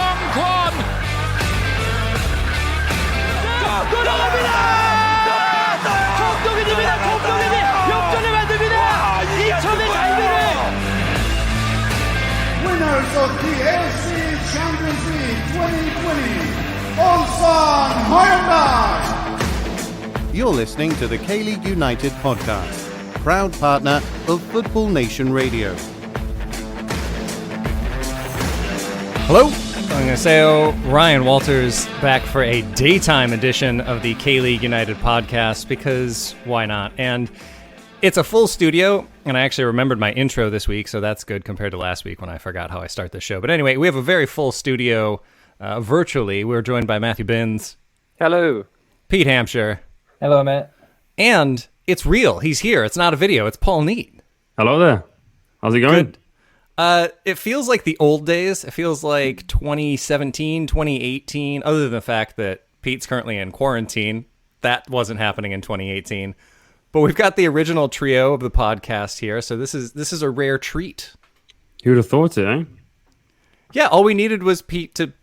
정권 돌아갑니다. 공동이 됩니다. 공동이 역전을 만듭니다. 2점의 갈비를. Winners of the AFC Champions League 2020, Ulsan Hyundai. You're listening to the K-League United podcast, proud partner of Football Nation Radio. Hello, 안녕하세요. Ryan Walters back for a daytime edition of the K-League United podcast because why not? And it's a full studio, and I actually remembered my intro this week, so that's good compared to last week when I forgot how I start the show. But anyway, we have a very full studio virtually. We're joined by Matthew Binns. Hello. Pete Hampshire. Hello, Matt. And it's real. He's here. It's not a video. It's Paul Neat. Hello there. How's it going? Good. It feels like the old days. It feels like 2017, 2018, other than the fact that Pete's currently in quarantine. That wasn't happening in 2018. But we've got the original trio of the podcast here, so this is a rare treat. Who'd have thought it, eh? Yeah, all we needed was Pete to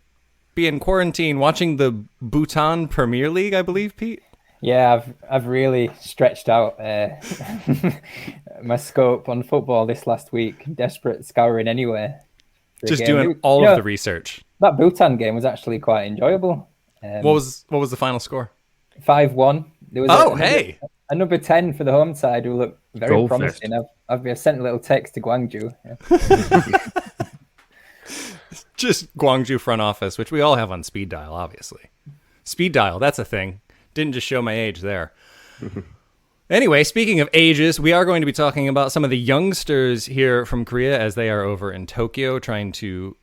be in quarantine watching the Bhutan Premier League, I believe, Pete? Yeah, I've really stretched out my scope on football this last week. Desperate scouring anywhere. Just doing all of the research. That Bhutan game was actually quite enjoyable. What was the final score? 5-1. There was a number 10 for the home side who looked very promising. I've sent a little text to Gwangju. Yeah. Just Gwangju front office, which we all have on speed dial, obviously. Speed dial, that's a thing. Didn't just show my age there. Anyway, speaking of ages, we are going to be talking about some of the youngsters here from Korea as they are over in Tokyo trying to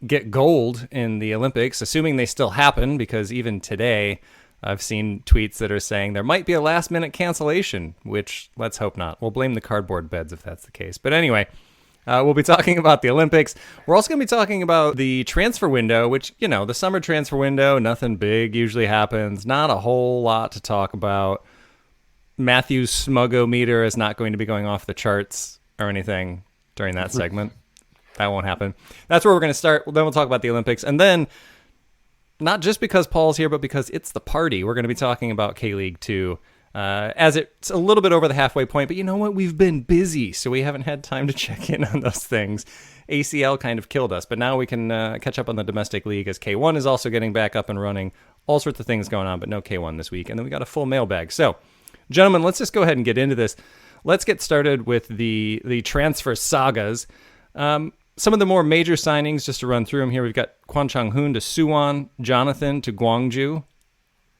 get gold in the Olympics, assuming they still happen, because even today I've seen tweets that are saying there might be a last-minute cancellation, which let's hope not. We'll blame the cardboard beds if that's the case. But anyway, we'll be talking about the Olympics. We're also going to be talking about the transfer window, which, you know, the summer transfer window, nothing big usually happens. Not a whole lot to talk about. Matthew's Smug-O-meter is not going to be going off the charts or anything during that segment. That won't happen. That's where we're going to start. Then we'll talk about the Olympics. And then, not just because Paul's here, but because it's the party, we're going to be talking about K-League 2. As it's a little bit over the halfway point, but you know what? We've been busy, so we haven't had time to check in on those things. ACL kind of killed us, but now we can catch up on the domestic league as K1 is also getting back up and running. All sorts of things going on, but no K1 this week. And then we got a full mailbag. So, gentlemen, let's just go ahead and get into this. Let's get started with the transfer sagas. Some of the more major signings, just to run through them here, we've got Kwon Chang-hoon to Suwon, Jonathan to Gwangju.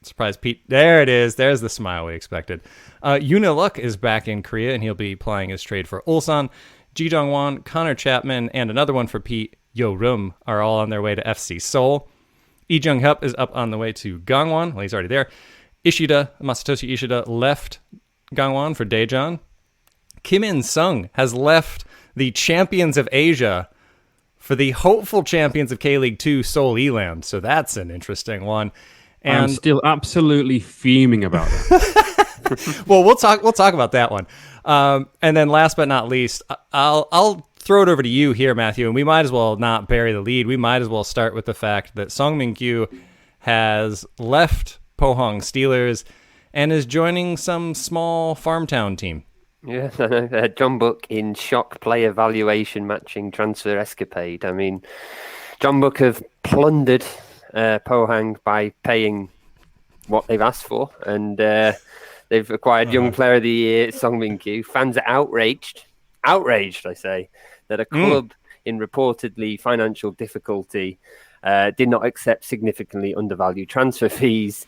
Surprise, Pete. There it is. There's the smile we expected. Yoon Luk is back in Korea, and he'll be plying his trade for Ulsan. Ji Jong-won, Connor Chapman, and another one for Pete, Yo Rum, are all on their way to FC Seoul. Lee Jung-hup is up on the way to Gangwon. Well, he's already there. Masatoshi Ishida left Gangwon for Daejeon. Kim In-sung has left the champions of Asia for the hopeful champions of K-League 2, Seoul Eland. So that's an interesting one. And I'm still absolutely fuming about that. Well, we'll talk about that one. And then last but not least, I'll throw it over to you here, Matthew, and we might as well not bury the lead. We might as well start with the fact that Song Min-kyu has left Pohang Steelers and is joining some small farm town team. Yeah, I know. John Book in shock player valuation matching transfer escapade. I mean, John Book have plundered Pohang by paying what they've asked for, and they've acquired Young Player of the Year Song Min-kyu. Fans are outraged, I say, that a club in reportedly financial difficulty did not accept significantly undervalued transfer fees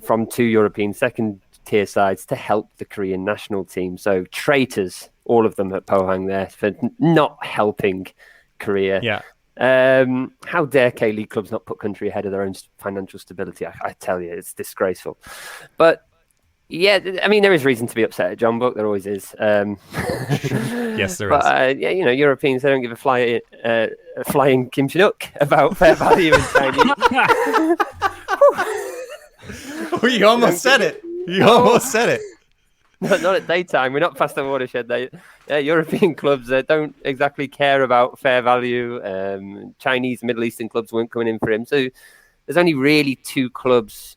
from two European second-tier sides to help the Korean national team. So traitors, all of them at Pohang there, for not helping Korea. Yeah. How dare K-League clubs not put country ahead of their own financial stability? I tell you, it's disgraceful. But yeah, I mean, there is reason to be upset at John Book. There always is. Yes, there is. But yeah, you know, Europeans, they don't give a flying Kim Chinook about fair value in Chinese. You almost said it. You almost said it. Not at daytime. We're not past the watershed. European clubs don't exactly care about fair value. Chinese, Middle Eastern clubs weren't coming in for him. So there's only really 2 clubs.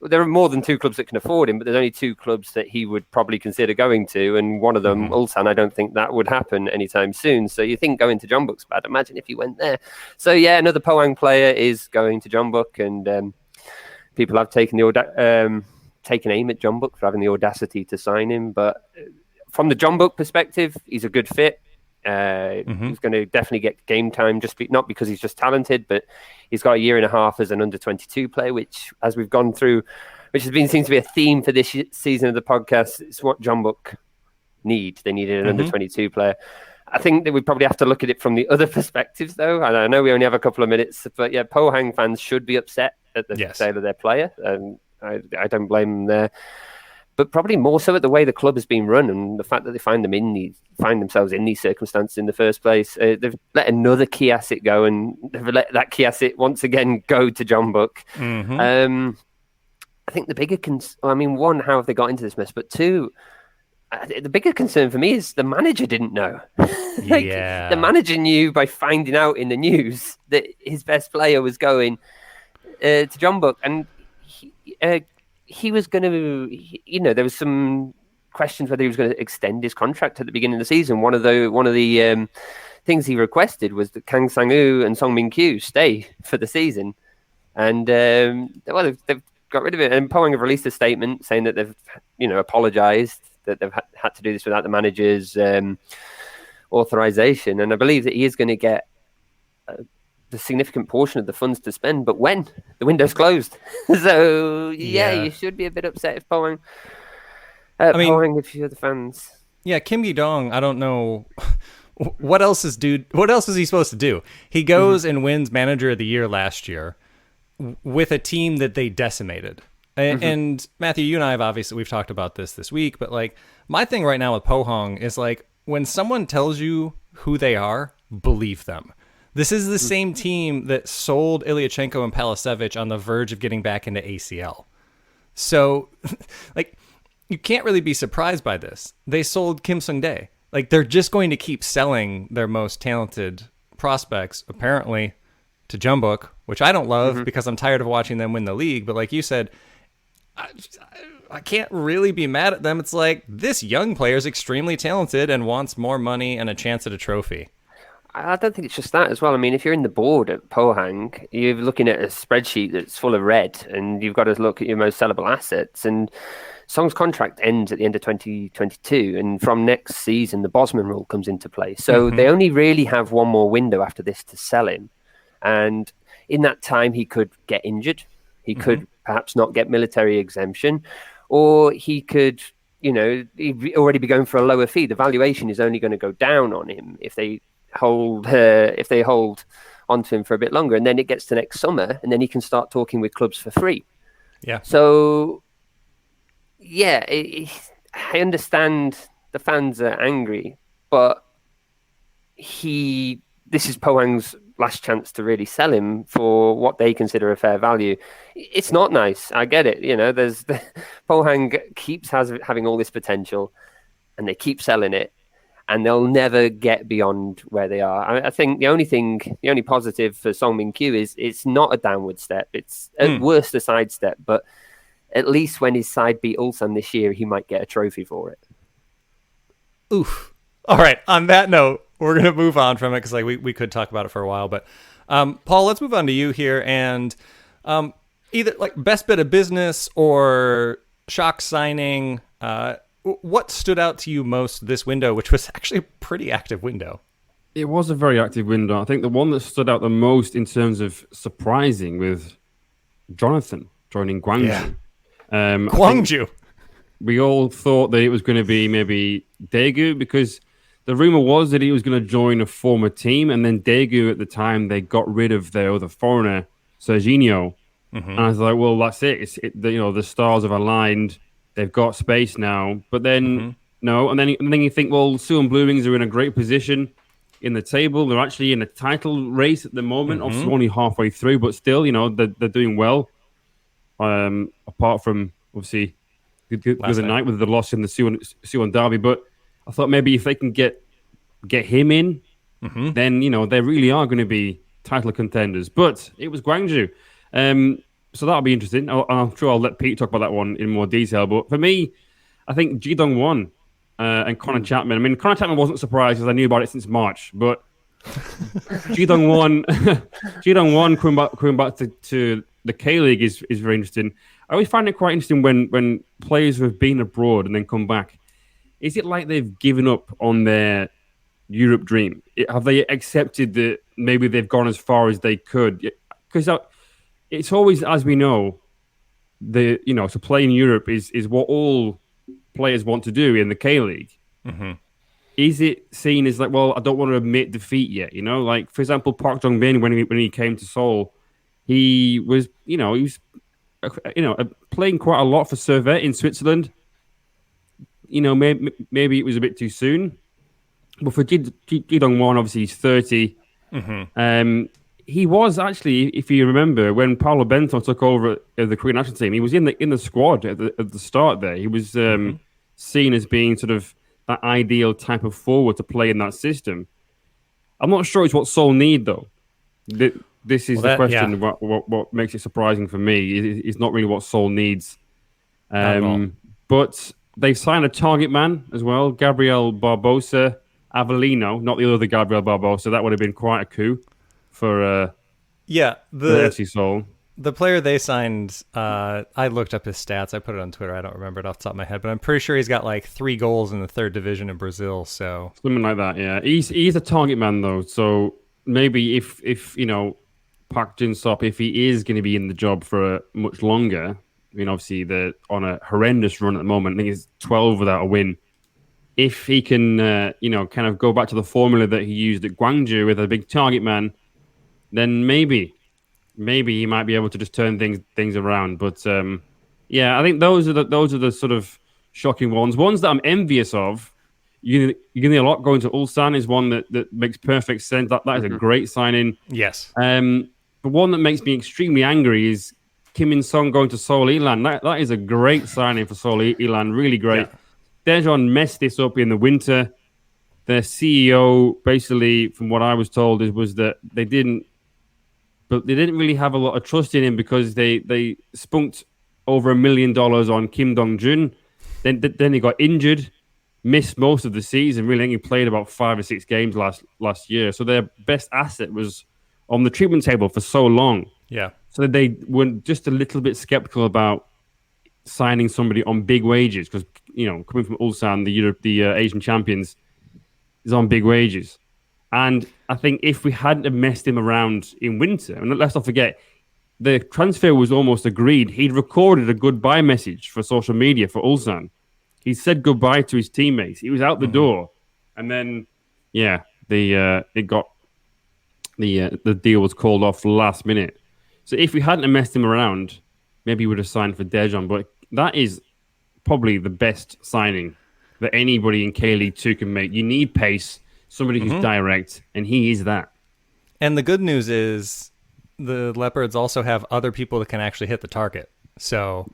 There are more than 2 clubs that can afford him, but there's only 2 clubs that he would probably consider going to. And one of them, Ulsan, I don't think that would happen anytime soon. So you think going to Jeonbuk's bad. Imagine if he went there. So yeah, another Pohang player is going to Jeonbuk, and people have taken aim at Jeonbuk for having the audacity to sign him. But from the Jeonbuk perspective, he's a good fit. He's going to definitely get game time, not because he's just talented, but he's got a year and a half as an under-22 player, which, as we've gone through, seems to be a theme for this season of the podcast. It's what Jeonbuk need. They needed an under-22 player. I think that we probably have to look at it from the other perspectives, though. And I know we only have a couple of minutes, but yeah, Pohang fans should be upset at the sale of their player. I don't blame them there. But probably more so at the way the club has been run and the fact that they find themselves in these circumstances in the first place. They've let another key asset go, and they've let that key asset once again go to Jeonbuk. I think the bigger one, how have they got into this mess? But 2, the bigger concern for me is the manager didn't know. The manager knew by finding out in the news that his best player was going to Jeonbuk, and he was going to, there was some questions whether he was going to extend his contract at the beginning of the season. One of the things he requested was that Kang Sang-woo and Song Min-kyu stay for the season, and they've got rid of it. And Pohang have released a statement saying that they've apologized, that they've had to do this without the manager's authorization, and I believe that he is going to get the significant portion of the funds to spend, but when the window's closed. So you should be a bit upset if Pohang. Pohang, if you're the fans. Yeah, Kim Gi-dong, I don't know what else is he supposed to do? He goes and wins Manager of the Year last year with a team that they decimated. And Matthew, you and I we've talked about this week, but like my thing right now with Pohang is like when someone tells you who they are, believe them. This is the same team that sold Ilyachenko and Palasevich on the verge of getting back into ACL. So, like, you can't really be surprised by this. They sold Kim Sung-dae. Like, they're just going to keep selling their most talented prospects, apparently, to Jeonbuk, which I don't love because I'm tired of watching them win the league. But like you said, I can't really be mad at them. It's like, this young player is extremely talented and wants more money and a chance at a trophy. I don't think it's just that as well. I mean, if you're in the board at Pohang, you're looking at a spreadsheet that's full of red, and you've got to look at your most sellable assets. And Song's contract ends at the end of 2022, and from next season, the Bosman rule comes into play. So they only really have one more window after this to sell him. And in that time, he could get injured. He could perhaps not get military exemption, or he could, he'd already be going for a lower fee. The valuation is only going to go down on him if they hold onto him for a bit longer, and then it gets to next summer, and then he can start talking with clubs for free. Yeah. So, yeah, I understand the fans are angry, but this is Pohang's last chance to really sell him for what they consider a fair value. It's not nice. I get it. Pohang keeps having all this potential, and they keep selling it, and they'll never get beyond where they are. I think the only positive for Song Min-kyu is it's not a downward step. It's at worst a side step, but at least when his side beat Ulsan this year, he might get a trophy for it. Oof. All right. On that note, we're going to move on from it because we could talk about it for a while. But Paul, let's move on to you here. And either like best bit of business or shock signing, what stood out to you most this window, which was actually a pretty active window? It was a very active window. I think the one that stood out the most in terms of surprising with Jonathan joining Gwangju. Yeah. Gwangju. We all thought that it was going to be maybe Daegu because the rumor was that he was going to join a former team, and then Daegu at the time they got rid of their other foreigner, Serginho. And I was like, well, that's it. The stars have aligned. They've got space now. But then no, and then you think, well, Suwon Blue Wings are in a great position in the table. They're actually in a title race at the moment. Obviously, only halfway through, but still, they're doing well. Apart from obviously the other night with the loss in the Suwon derby. But I thought maybe if they can get him in, then they really are going to be title contenders. But it was Gwangju, so that'll be interesting. I'm sure I'll let Pete talk about that one in more detail. But for me, I think Ji Dong-won and Connor Chapman. I mean, Connor Chapman wasn't surprised because I knew about it since March, but Ji Dong-won coming back to the K-League is very interesting. I always find it quite interesting when players who have been abroad and then come back. Is it like they've given up on their Europe dream? Have they accepted that maybe they've gone as far as they could? Because it's always, as we know, to play in Europe is what all players want to do in the K-League. Is it seen as like, well, I don't want to admit defeat yet? Like for example, Park Jong-bin when he came to Seoul, he was playing quite a lot for Servette in Switzerland. Maybe it was a bit too soon. But for Ji Dong-won, obviously he's 30. He was actually, if you remember, when Paulo Bento took over the Korean national team, he was in the squad at the start there. He was seen as being sort of that ideal type of forward to play in that system. I'm not sure it's what Seoul need, though. This is the question. Yeah. What makes it surprising for me is not really what Seoul needs. But they've signed a target man as well, Gabriel Barbosa Avellino, not the other Gabriel Barbosa. That would have been quite a coup for the FC Seoul. The player they signed, I looked up his stats. I put it on Twitter. I don't remember it off the top of my head, but I'm pretty sure he's got like 3 goals in the 3rd division in Brazil. So something like that. Yeah, he's a target man though. So maybe if Park Jin-sop, if he is going to be in the job for much longer, I mean, obviously they're on a horrendous run at the moment. I think it's 12 without a win. If he can, kind of go back to the formula that he used at Gwangju with a big target man, then maybe he might be able to just turn things around. But I think those are the sort of shocking ones. Ones that I'm envious of. Yuni Lok going to Ulsan is one that makes perfect sense. That is a great signing. Yes. But one that makes me extremely angry is Kim In-sung going to Seoul Ilan. That is a great signing for Seoul Ilan. Really great. Yeah. Daejeon messed this up in the winter. Their CEO, basically, from what I was told, was that they didn't really have a lot of trust in him because they spunked over $1 million on Kim Dong-jun. Then he got injured, missed most of the season. Really, I think he played about 5 or 6 games last year. So their best asset was on the treatment table for so long. Yeah. So they were just a little bit skeptical about signing somebody on big wages because, coming from Ulsan, the Asian champions, is on big wages. And I think if we hadn't have messed him around in winter, and let's not forget, the transfer was almost agreed. He'd recorded a goodbye message for social media for Ulsan. He said goodbye to his teammates. He was out the door. And then, the deal was called off last minute. So if we hadn't have messed him around, maybe he would have signed for Daejeon. But that is probably the best signing that anybody in K-League 2 can make. You need pace, somebody who's direct, and he is that. And the good news is the Leopards also have other people that can actually hit the target. So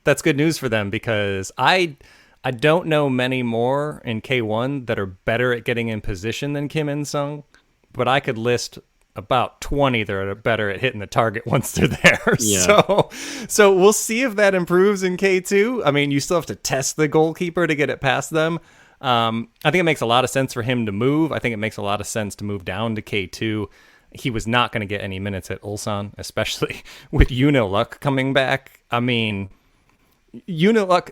that's good news for them because I don't know many more in K1 that are better at getting in position than Kim In-sung, but I could list about 20 that are better at hitting the target once they're there. Yeah. So we'll see if that improves in K2. I mean, you still have to test the goalkeeper to get it past them. I think it makes a lot of sense for him to move. I think it makes a lot of sense to move down to K2. He was not going to get any minutes at Ulsan, especially with Uniluk coming back. I mean, Uniluk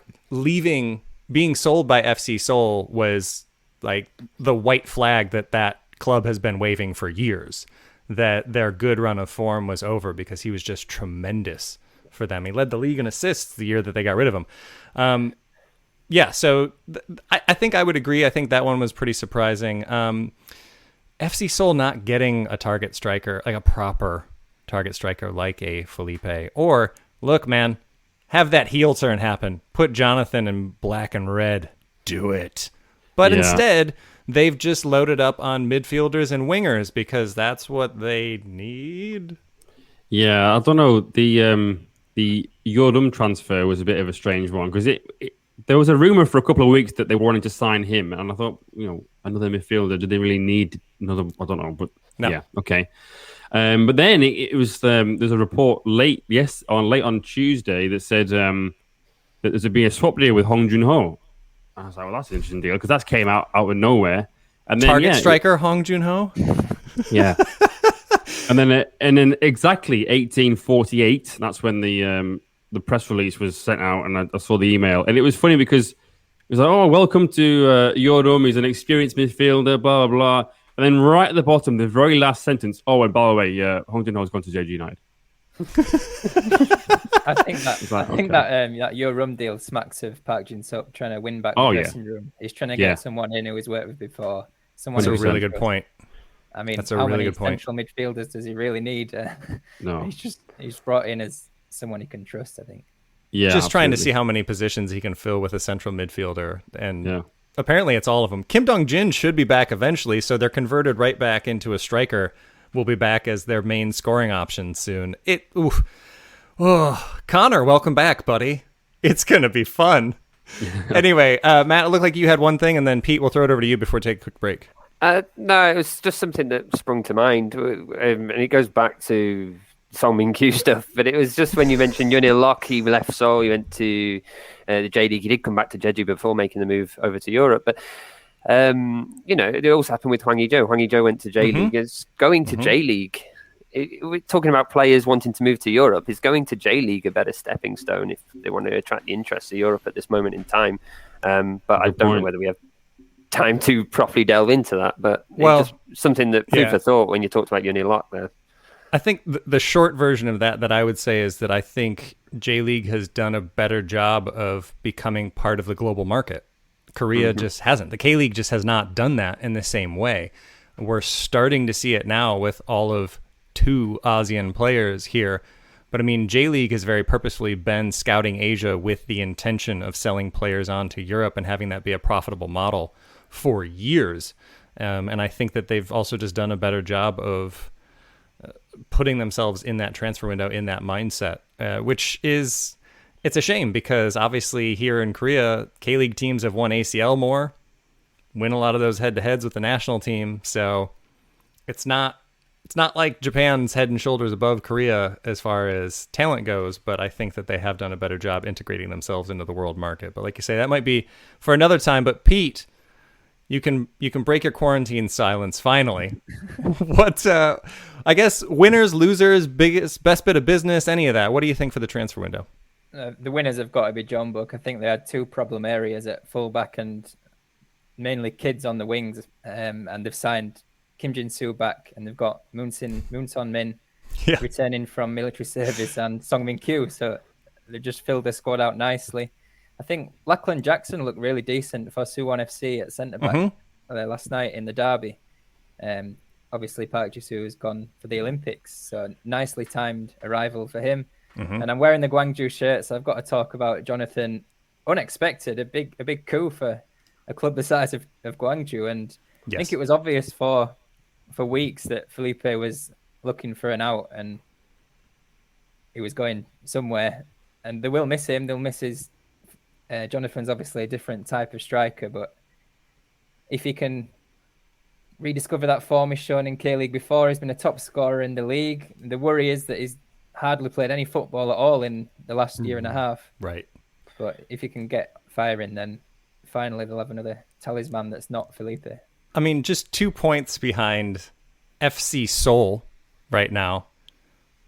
being sold by FC Seoul was like the white flag that club has been waving for years, that their good run of form was over because he was just tremendous for them. He led the league in assists the year that they got rid of him. So I think I would agree. I think that one was pretty surprising. FC Seoul not getting a target striker, like a proper target striker like a Felipe. Or, look, man, have that heel turn happen. Put Jonathan in black and red. Do it. But instead, they've just loaded up on midfielders and wingers because that's what they need. Yeah, I don't know. The the Yordum transfer was a bit of a strange one because there was a rumor for a couple of weeks that they wanted to sign him, and I thought, another midfielder. Do they really need another? I don't know, but no. Yeah, okay. But then it was there's a report late on Tuesday that said that there's been a swap deal with Hong Jun-ho. I was like, well, that's an interesting deal because that came out of nowhere. And then, Target striker Hong Jun-ho. Yeah. and then exactly 1848. That's when the press release was sent out, and I saw the email, and it was funny because it was like, "Oh, welcome to Yordum. He's an experienced midfielder." Blah blah blah. And then right at the bottom, the very last sentence. Oh, and by the way, Hong Jun-ho has gone to JG United. I think that Yordum deal smacks of Park Jin-suk trying to win back the dressing room. He's trying to get someone in who he's worked with before. That's a really good point. I mean, that's a how really many good point. central midfielders does he really need? No, he's brought in as someone he can trust, I think. Yeah, just trying to see how many positions he can fill with a central midfielder, and apparently it's all of them. Kim Dong-jin should be back eventually, so they're converted right back into a striker. Will be back as their main scoring option soon. Connor, welcome back, buddy. It's gonna be fun. Anyway, Matt, it looked like you had one thing, and then Pete, we'll throw it over to you before we take a quick break. No, it was just something that sprung to mind, and it goes back to Song Min-kyu stuff. But it was just when you mentioned Yunil Lok, he left Seoul, he went to the J League. He did come back to Jeju before making the move over to Europe. But it also happened with Hwang Hee-jo. Hwang Hee-jo went to J League. It's going to J League. We're talking about players wanting to move to Europe. Is going to J League a better stepping stone if they want to attract the interest of Europe at this moment in time? But I don't know whether we have time to properly delve into that. But it's just something that food for thought when you talked about Yunil Lok there. I think the short version of that I would say is that I think J League has done a better job of becoming part of the global market. Korea just hasn't. The K League just has not done that in the same way. We're starting to see it now with all of 2 ASEAN players here. But I mean, J League has very purposefully been scouting Asia with the intention of selling players on to Europe and having that be a profitable model for years. And I think that they've also just done a better job of putting themselves in that transfer window, in that mindset, which is, it's a shame because obviously here in Korea, K-League teams have won ACL more, win a lot of those head-to-heads with the national team. So it's not like Japan's head and shoulders above Korea as far as talent goes, but I think that they have done a better job integrating themselves into the world market. But like you say, that might be for another time. But Pete, you can break your quarantine silence finally. What, I guess, winners, losers, best bit of business, any of that? What do you think for the transfer window? The winners have got to be John Book. I think they had 2 problem areas at fullback and mainly kids on the wings, and they've signed Kim Jin-soo back, and they've got Moon Son-min returning from military service, and Song Min-kyu. So they've just filled the squad out nicely. I think Lachlan Jackson looked really decent for Suwon FC at centre-back last night in the derby. Obviously, Park Ji-soo has gone for the Olympics, so nicely timed arrival for him. And I'm wearing the Gwangju shirt, so I've got to talk about Jonathan. Unexpected, a big coup for a club the size of Gwangju. And I think it was obvious for weeks that Felipe was looking for an out and he was going somewhere. And they will miss him. They'll miss his... Jonathan's obviously a different type of striker, but if he can rediscover that form he's shown in K-League before, he's been a top scorer in the league. The worry is that he's hardly played any football at all in the last year and a half. Right. But if he can get firing, then finally they'll have another talisman that's not Felipe. I mean, just 2 points behind FC Seoul right now,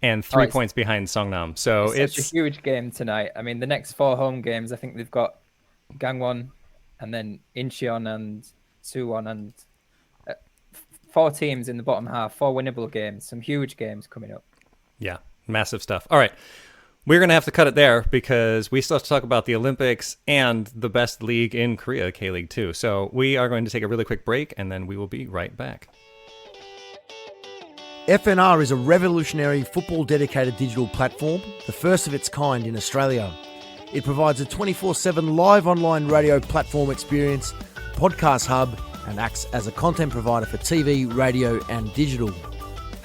and 3 points behind Songnam. So it's a huge game tonight. I mean, the next 4 home games, I think they've got Gangwon and then Incheon and Suwon, and 4 teams in the bottom half, 4 winnable games, some huge games coming up. Yeah, massive stuff. All right. We're going to have to cut it there because we still have to talk about the Olympics and the best league in Korea, K-League 2. So we are going to take a really quick break, and then we will be right back. FNR is a revolutionary football-dedicated digital platform, the first of its kind in Australia. It provides a 24/7 live online radio platform experience, podcast hub, and acts as a content provider for TV, radio, and digital.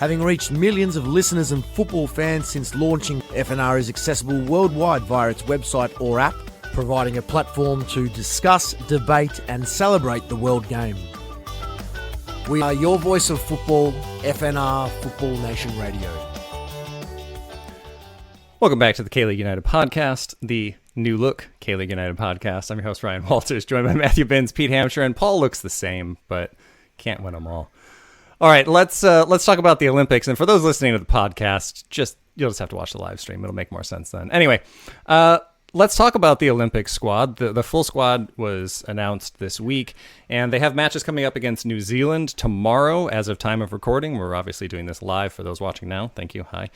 Having reached millions of listeners and football fans since launching, FNR is accessible worldwide via its website or app, providing a platform to discuss, debate and celebrate the world game. We are your voice of football, FNR Football Nation Radio. Welcome back to the K-League United podcast, the new look K-League United podcast. I'm your host, Ryan Walters, joined by Matthew Binns, Pete Hampshire, and Paul looks the same, but can't win them all. All right, let's talk about the Olympics. And for those listening to the podcast, you'll just have to watch the live stream. It'll make more sense then. Anyway, let's talk about the Olympic squad. The full squad was announced this week, and they have matches coming up against New Zealand tomorrow as of time of recording. We're obviously doing this live for those watching now. Thank you. Hi.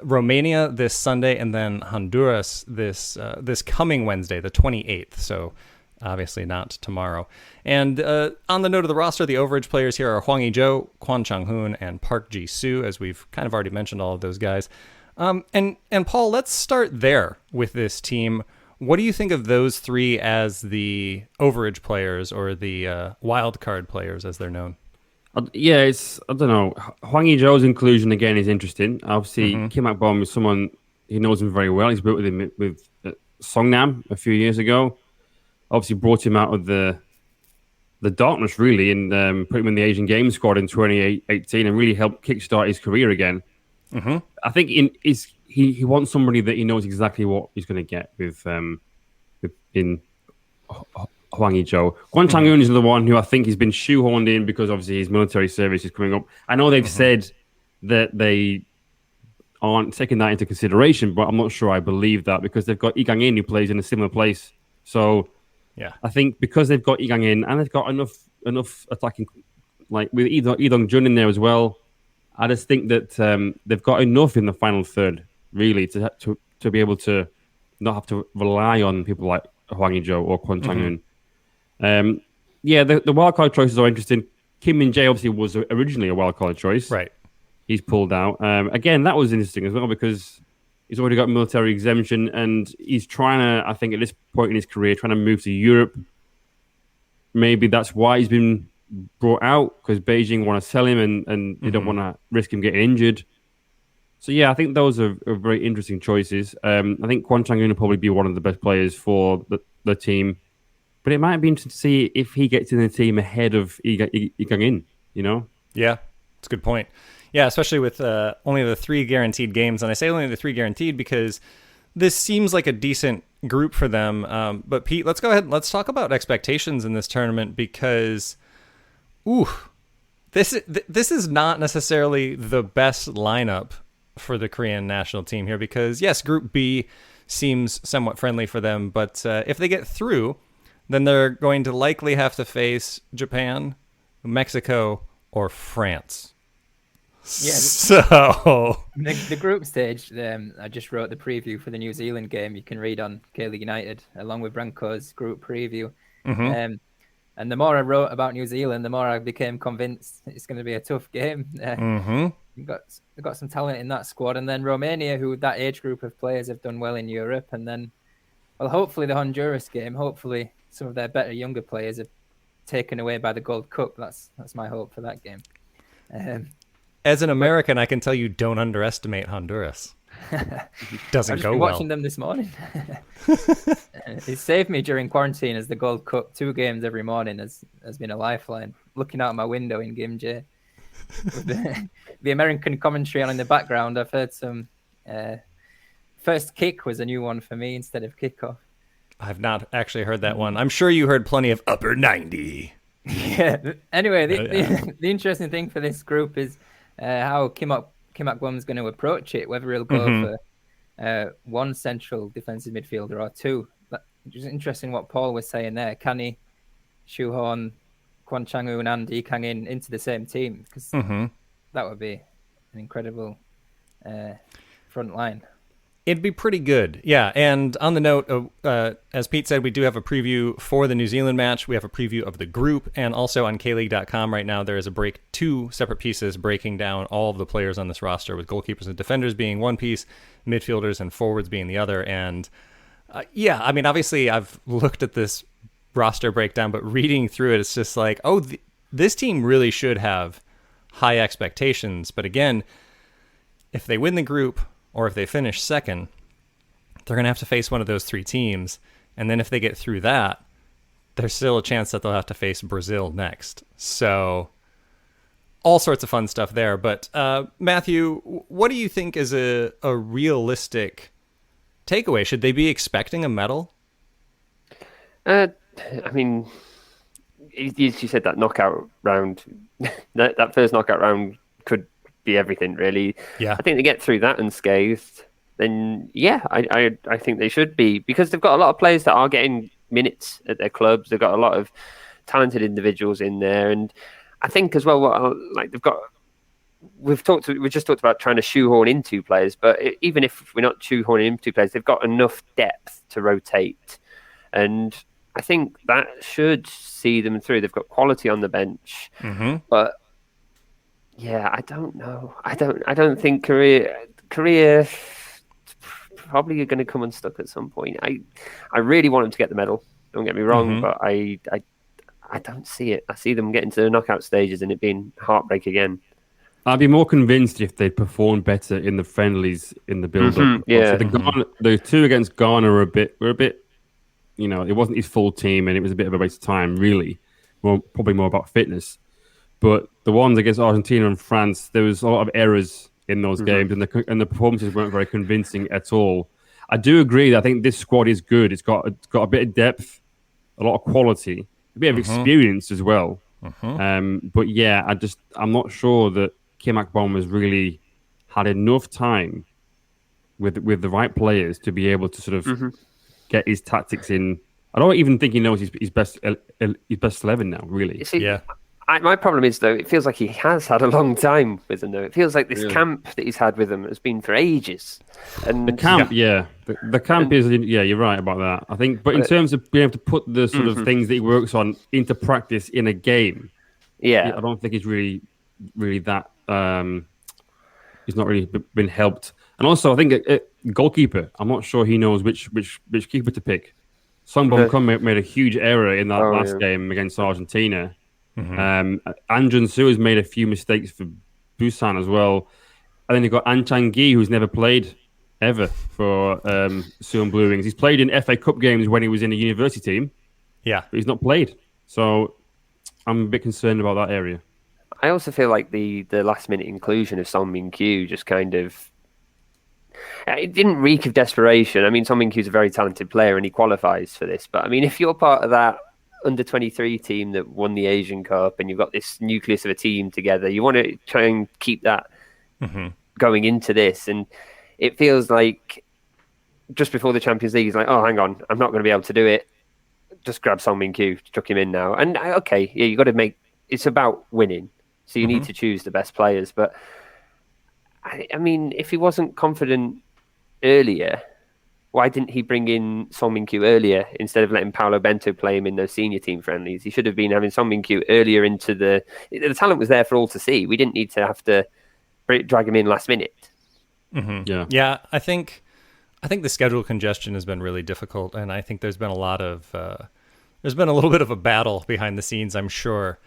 Romania this Sunday, and then Honduras this coming Wednesday, the 28th. So obviously not tomorrow. And on the note of the roster, the overage players here are Hwang Ui-jo, Kwon Chang-hoon, and Park Ji-soo, as we've kind of already mentioned all of those guys. And Paul, let's start there with this team. What do you think of those three as the overage players, or the wild card players as they're known? Yeah, I don't know. Hwang Ui-jo's inclusion again is interesting. Obviously, Kim Ak-bom is someone, he knows him very well. He's worked with him with Songnam a few years ago. Obviously brought him out of the darkness, really, and put him in the Asian Games squad in 2018 and really helped kickstart his career again. Mm-hmm. I think he wants somebody that he knows exactly what he's going to get in Hwang Ui-jo. Kwon Chang-hoon is the one who I think has been shoehorned in because obviously his military service is coming up. I know they've said that they aren't taking that into consideration, but I'm not sure I believe that because they've got Lee Kang-in who plays in a similar place. So yeah, I think because they've got Lee Kang-in and they've got enough attacking, like with Lee Dong-jun in there as well, I just think that they've got enough in the final third, really, to be able to not have to rely on people like Hwang Ui-jo or Kwon Chang-hoon. Yeah, the wildcard choices are interesting. Kim Min-jae obviously was originally a wildcard choice. Right. He's pulled out. Again, that was interesting as well because he's already got military exemption and he's trying to, I think at this point in his career, trying to move to Europe. Maybe that's why he's been brought out, because Beijing want to sell him and they don't want to risk him getting injured. So yeah, I think those are very interesting choices. I think Kwon Chang-hoon will probably be one of the best players for the team. But it might be interesting to see if he gets in the team ahead of Lee Kang-in, you know? Yeah, that's a good point. Yeah, especially with only the 3 guaranteed games. And I say only the 3 guaranteed because this seems like a decent group for them. But Pete, let's go ahead. Let's talk about expectations in this tournament because, this is not necessarily the best lineup for the Korean national team here because, yes, Group B seems somewhat friendly for them. But if they get through, then they're going to likely have to face Japan, Mexico, or France. Yeah. So the group stage, I just wrote the preview for the New Zealand game. You can read on K-League United along with Branko's group preview. And the more I wrote about New Zealand, the more I became convinced it's going to be a tough game. They've got some talent in that squad, and then Romania, who that age group of players have done well in Europe, and then, well, hopefully the Honduras game. Hopefully some of their better younger players are taken away by the Gold Cup. That's my hope for that game. As an American, I can tell you don't underestimate Honduras. Doesn't go well. I've watching them this morning. It saved me during quarantine as the Gold Cup. 2 games every morning has been a lifeline. Looking out my window in Gimje. The American commentary on in the background, I've heard some... First kick was a new one for me instead of kickoff. I've not actually heard that one. I'm sure you heard plenty of upper 90. Yeah. Anyway, the interesting thing for this group is how Kim Ak-bom's going to approach it, whether he'll go for one central defensive midfielder or 2. Which is interesting what Paul was saying there. Can he shoehorn Kwon Chang-hoon and Lee Kang-in into the same team? Because that would be an incredible front line. It'd be pretty good, yeah. And on the note of, as Pete said, we do have a preview for the New Zealand match. We have a preview of the group, and also on KLeague.com right now, there is a 2 separate pieces breaking down all of the players on this roster, with goalkeepers and defenders being one piece, midfielders and forwards being the other. And yeah, I mean, obviously, I've looked at this roster breakdown, but reading through it, it's just like, this team really should have high expectations. But again, if they win the group or if they finish second, they're going to have to face one of those three teams. And then if they get through that, there's still a chance that they'll have to face Brazil next. So all sorts of fun stuff there. But Matthew, what do you think is a realistic takeaway? Should they be expecting a medal? I mean, you said that knockout round, that first knockout round could be everything, really. Yeah. I think they get through that unscathed, then yeah, I think they should be, because they've got a lot of players that are getting minutes at their clubs. They've got a lot of talented individuals in there, and I think as well, we've just talked about trying to shoehorn in two players, but even if we're not shoehorning in two players, they've got enough depth to rotate, and I think that should see them through. They've got quality on the bench, but yeah, I don't know. I don't think Korea probably are going to come unstuck at some point. I really want them to get the medal. Don't get me wrong, but I don't see it. I see them getting to the knockout stages and it being heartbreak again. I'd be more convinced if they performed better in the friendlies in the build-up. Yeah. So the two against Ghana were a bit, you know, it wasn't his full team and it was a bit of a waste of time, really. Probably more about fitness. But the ones against Argentina and France, there was a lot of errors in those games, and the performances weren't very convincing at all. I do agree that I think this squad is good. It's got a bit of depth, a lot of quality, a bit of experience as well. But yeah, I'm not sure that Kim Akbom has really had enough time with the right players to be able to sort of get his tactics in. I don't even think he knows his best 11 now, really. Yeah. My problem is, though, it feels like he has had a long time with them, though. It feels like this camp that he's had with them has been for ages. And the camp, the camp is, you're right about that. I think, but in terms of being able to put the sort of things that he works on into practice in a game, I don't think he's really that. He's not really been helped. And also, I think a goalkeeper, I'm not sure he knows which keeper to pick. Song Bom made a huge error in that last game against Argentina. An Jun-soo has made a few mistakes for Busan as well. And then you've got An Chang-gi, who's never played ever for Suwon Blue Wings. He's played in FA Cup games when he was in a university team. Yeah. But he's not played. So I'm a bit concerned about that area. I also feel like the last minute inclusion of Song Min-kyu just kind of... It didn't reek of desperation. I mean, Song Min-kyu's a very talented player and he qualifies for this. But I mean, if you're part of that under-23 team that won the Asian Cup and you've got this nucleus of a team together, you want to try and keep that going into this. And it feels like just before the Champions League, he's like, oh, hang on, I'm not going to be able to do it. Just grab Song Min-kyu, chuck him in now. And okay, yeah, you got to make... It's about winning. So you need to choose the best players. But I mean, if he wasn't confident earlier, why didn't he bring in Song Min-kyu earlier instead of letting Paolo Bento play him in those senior team friendlies? He should have been having Song Min-kyu earlier into the talent was there for all to see. We didn't need to have to drag him in last minute. Yeah. I think the schedule congestion has been really difficult, and I think there's been a little bit of a battle behind the scenes, I'm sure,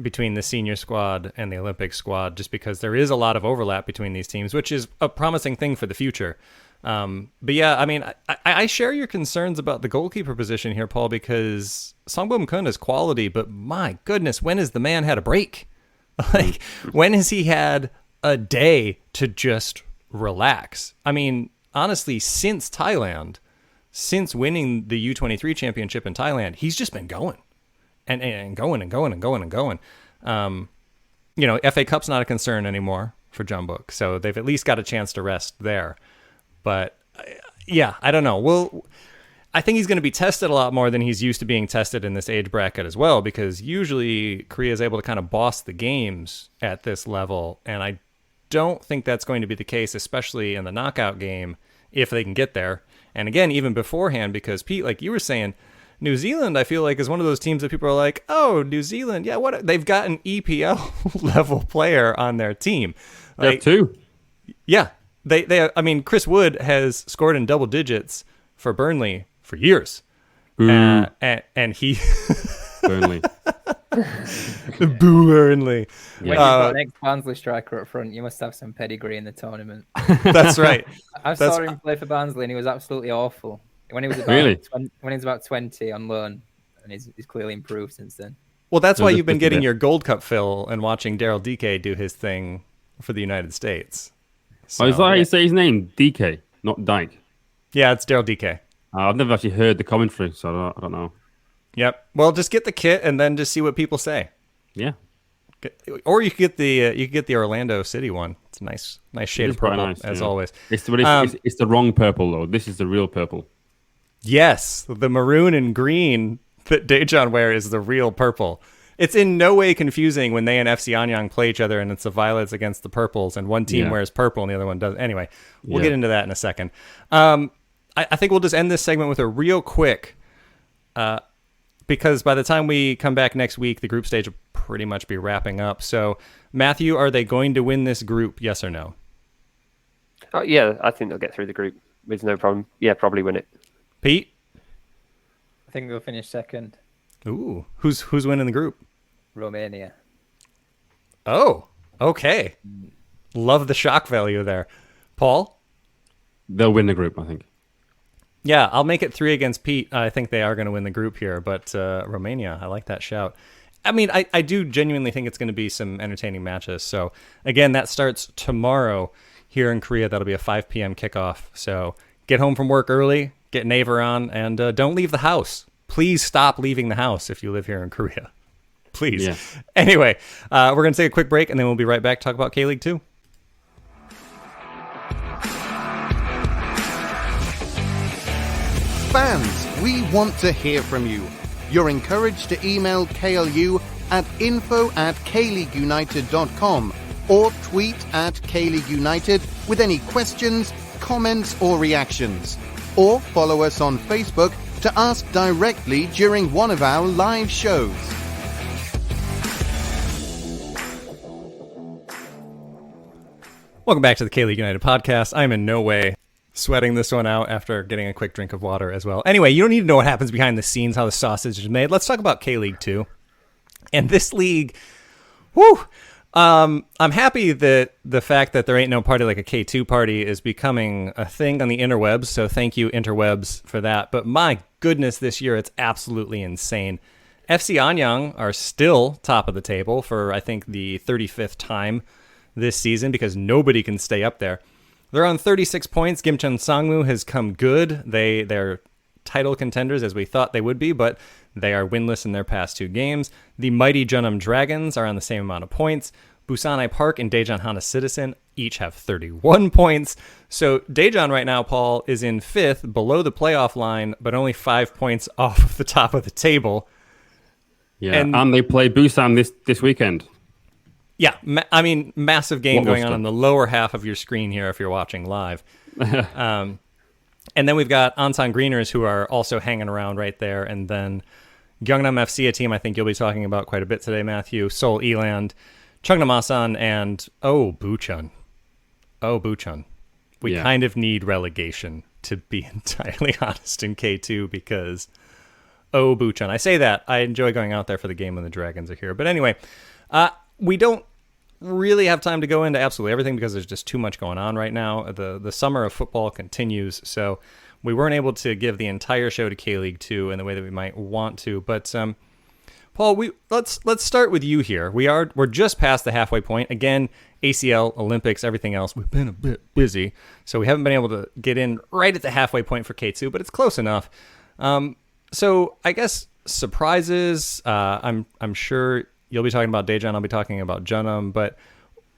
between the senior squad and the Olympic squad, just because there is a lot of overlap between these teams, which is a promising thing for the future. But yeah, I mean, I share your concerns about the goalkeeper position here, Paul, because Songbum Kun is quality, but my goodness, when has the man had a break? Like, when has he had a day to just relax? I mean, honestly, since winning the U23 championship in Thailand, he's just been going and going. You know, FA Cup's not a concern anymore for Jeonbuk, so they've at least got a chance to rest there. But yeah, I don't know. Well, I think he's going to be tested a lot more than he's used to being tested in this age bracket as well, because usually Korea is able to kind of boss the games at this level, and I don't think that's going to be the case, especially in the knockout game, if they can get there. And again, even beforehand, because Pete, like you were saying, New Zealand, I feel like, is one of those teams that people are like, oh, New Zealand, yeah, what? They've got an EPL level player on their team. Like, two. Yeah. They I mean, Chris Wood has scored in double digits for Burnley for years. And he... Burnley. Boo Burnley. When you've got an ex-Barnsley striker up front, you must have some pedigree in the tournament. That's right. I saw him play for Barnsley, and he was absolutely awful when he was about Really? when he was about 20 on loan, and he's clearly improved since then. Well, that's So why just you've been look at getting it. your Gold Cup fill and watching Daryl DK do his thing for the United States. Oh, is that how you say his name? DK, not Dyke. Yeah, it's Daryl DK. I've never actually heard the commentary, so I don't know. Yep. Well, just get the kit and then just see what people say. Yeah. Or you could get the Orlando City one. It's a nice shade It of is quite purple nice, as yeah. always. It's the wrong purple, though. This is the real purple. Yes, the maroon and green that Dejan wear is the real purple. It's in no way confusing when they and FC Anyang play each other and it's the violets against the purples and one team wears purple and the other one doesn't. Anyway, we'll get into that in a second. I think we'll just end this segment with a real quick, because by the time we come back next week, the group stage will pretty much be wrapping up. So, Matthew, are they going to win this group? Yes or no? Oh, yeah, I think they'll get through the group with no problem. Yeah, probably win it. Pete? I think they'll finish second. Ooh, who's winning the group? Romania. Oh, okay. Love the shock value there. Paul? They'll win the group, I think. Yeah, I'll make it 3 against Pete. I think they are going to win the group here, but Romania, I like that shout. I mean, I do genuinely think it's going to be some entertaining matches. So, again, that starts tomorrow here in Korea. That'll be a 5 p.m. kickoff. So, get home from work early, get Naver on, and don't leave the house. Please stop leaving the house if you live here in Korea. Please. Yeah. Anyway, we're going to take a quick break, and then we'll be right back to talk about K-League 2. Fans, we want to hear from you. You're encouraged to email KLU at info@kleagueunited.com or tweet at K-League United with any questions, comments or reactions. Or follow us on Facebook to ask directly during one of our live shows. Welcome back to the K-League United podcast. I'm in no way sweating this one out after getting a quick drink of water as well. Anyway, you don't need to know what happens behind the scenes, how the sausage is made. Let's talk about K-League 2. And this league, whew, I'm happy that the fact that there ain't no party like a K2 party is becoming a thing on the interwebs. So thank you, interwebs, for that. But my goodness, this year it's absolutely insane. FC Anyang are still top of the table for, I think, the 35th time this season because nobody can stay up there. They're on 36 points. Gimcheon Sangwoo has come good. They're title contenders as we thought they would be, but they are winless in their past 2 games. The mighty Jeonnam Dragons are on the same amount of points. Busanai Park and Daejeon Hana Citizen each have 31 points. So Daejeon right now, Paul, is in 5th, below the playoff line, but only 5 points off of the top of the table. Yeah, and they play Busan this weekend. Yeah, massive game going on the lower half of your screen here if you're watching live. And then we've got Ansan Greeners who are also hanging around right there. And then Gyeongnam FC, a team I think you'll be talking about quite a bit today, Matthew. Seoul Eland, Cheongnam Asan, and Bucheon. We kind of need relegation, to be entirely honest, in K2 because Bucheon. I say that. I enjoy going out there for the game when the Dragons are here. But anyway, we don't really have time to go into absolutely everything because there's just too much going on right now. The summer of football continues, so we weren't able to give the entire show to K-League 2 in the way that we might want to. But Paul, let's start with you here. We're just past the halfway point. Again, ACL, Olympics, everything else. We've been a bit busy, so we haven't been able to get in right at the halfway point for K2, but it's close enough. So I guess surprises. I'm sure you'll be talking about Daejeon. I'll be talking about Jeonnam. But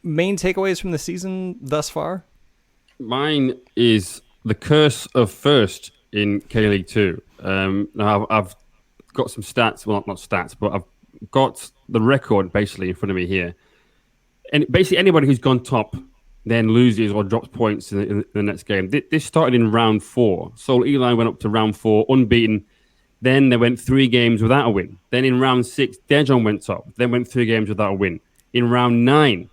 main takeaways from the season thus far? Mine is the curse of first in K-League 2. Now I've got some stats. Well, not stats, but I've got the record basically in front of me here. And basically anybody who's gone top then loses or drops points in the next game. This started in round 4. Seoul Eli went up to round 4 unbeaten. Then they went 3 games without a win. Then in round 6, Daejeon went top. Then went 3 games without a win. In round 9,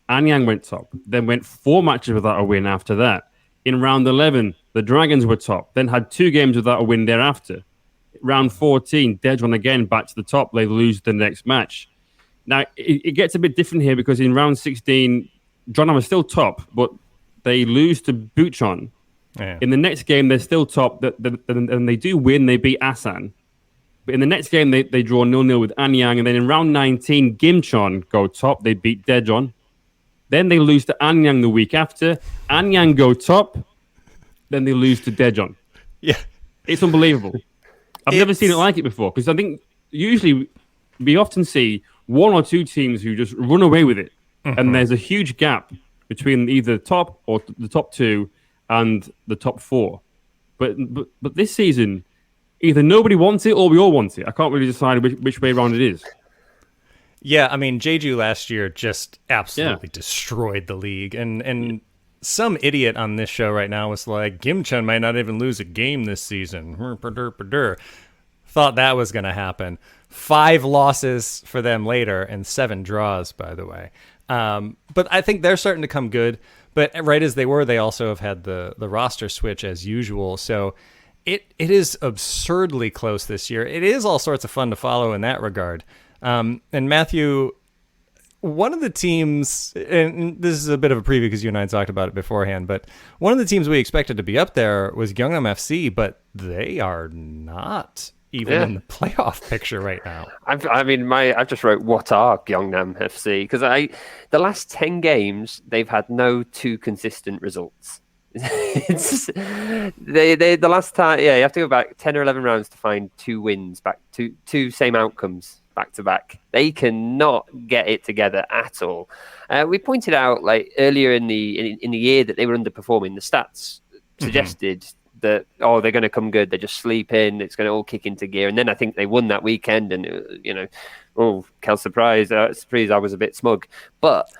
Anyang went top. Then went 4 matches without a win after that. In round 11, the Dragons were top. Then had 2 games without a win thereafter. round 14, Dejon again back to the top. They lose the next match. Now, it gets a bit different here because in round 16, Jonam are still top, but they lose to Buchon. Yeah. In the next game, they're still top, and they do win. They beat Asan. But in the next game, they draw 0-0 with Anyang. And then in round 19, Gimchon go top. They beat Dejon. Then they lose to Anyang the week after. Anyang go top. Then they lose to Dejon. Yeah. It's unbelievable. I've never seen it like it before. Because I think usually we often see one or two teams who just run away with it. Mm-hmm. And there's a huge gap between either the top or the top two and the top four. But this season, either nobody wants it or we all want it. I can't really decide which way around it is. Yeah, I mean, Jeju last year just absolutely destroyed the league. And some idiot on this show right now was like, Gimcheon might not even lose a game this season. Thought that was going to happen. 5 losses for them later and 7 draws, by the way. But I think they're starting to come good. But right as they were, they also have had the roster switch as usual. So it is absurdly close this year. It is all sorts of fun to follow in that regard. And Matthew, one of the teams, and this is a bit of a preview because you and I talked about it beforehand, but one of the teams we expected to be up there was Gyeongnam FC, but they are not even in the playoff picture right now. I just wrote, what are Gyeongnam FC? Because the last 10 games, they've had no 2 consistent results. It's the last time, you have to go back 10 or 11 rounds to find 2 wins, back two same outcomes back to back. They cannot get it together at all. We pointed out like earlier in the year that they were underperforming. The stats suggested that they're going to come good. They just sleep in. It's going to all kick into gear. And then I think they won that weekend. And Kel surprise. I was a bit smug, but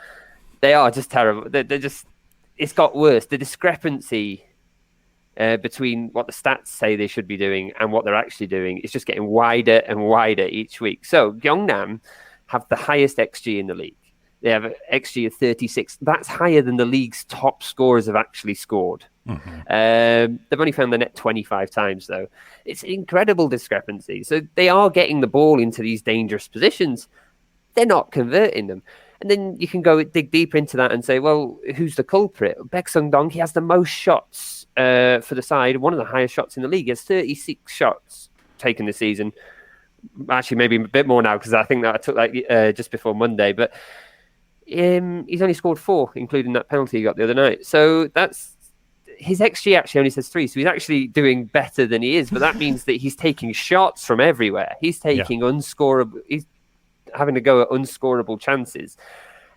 they are just terrible. They're just. It's got worse. The discrepancy between what the stats say they should be doing and what they're actually doing is just getting wider and wider each week. So Gyeongnam have the highest XG in the league. They have an XG of 36. That's higher than the league's top scorers have actually scored. Mm-hmm. They've only found the net 25 times, though. It's an incredible discrepancy. So they are getting the ball into these dangerous positions. They're not converting them. And then you can dig deeper into that and say, well, who's the culprit? Baek Sung-dong, he has the most shots for the side, one of the highest shots in the league. He has 36 shots taken this season. Actually, maybe a bit more now because I think that I took just before Monday. But he's only scored 4, including that penalty he got the other night. So that's his XG actually only says 3. So he's actually doing better than he is. But that means that he's taking shots from everywhere. He's taking unscorable. He's having to go at unscorable chances.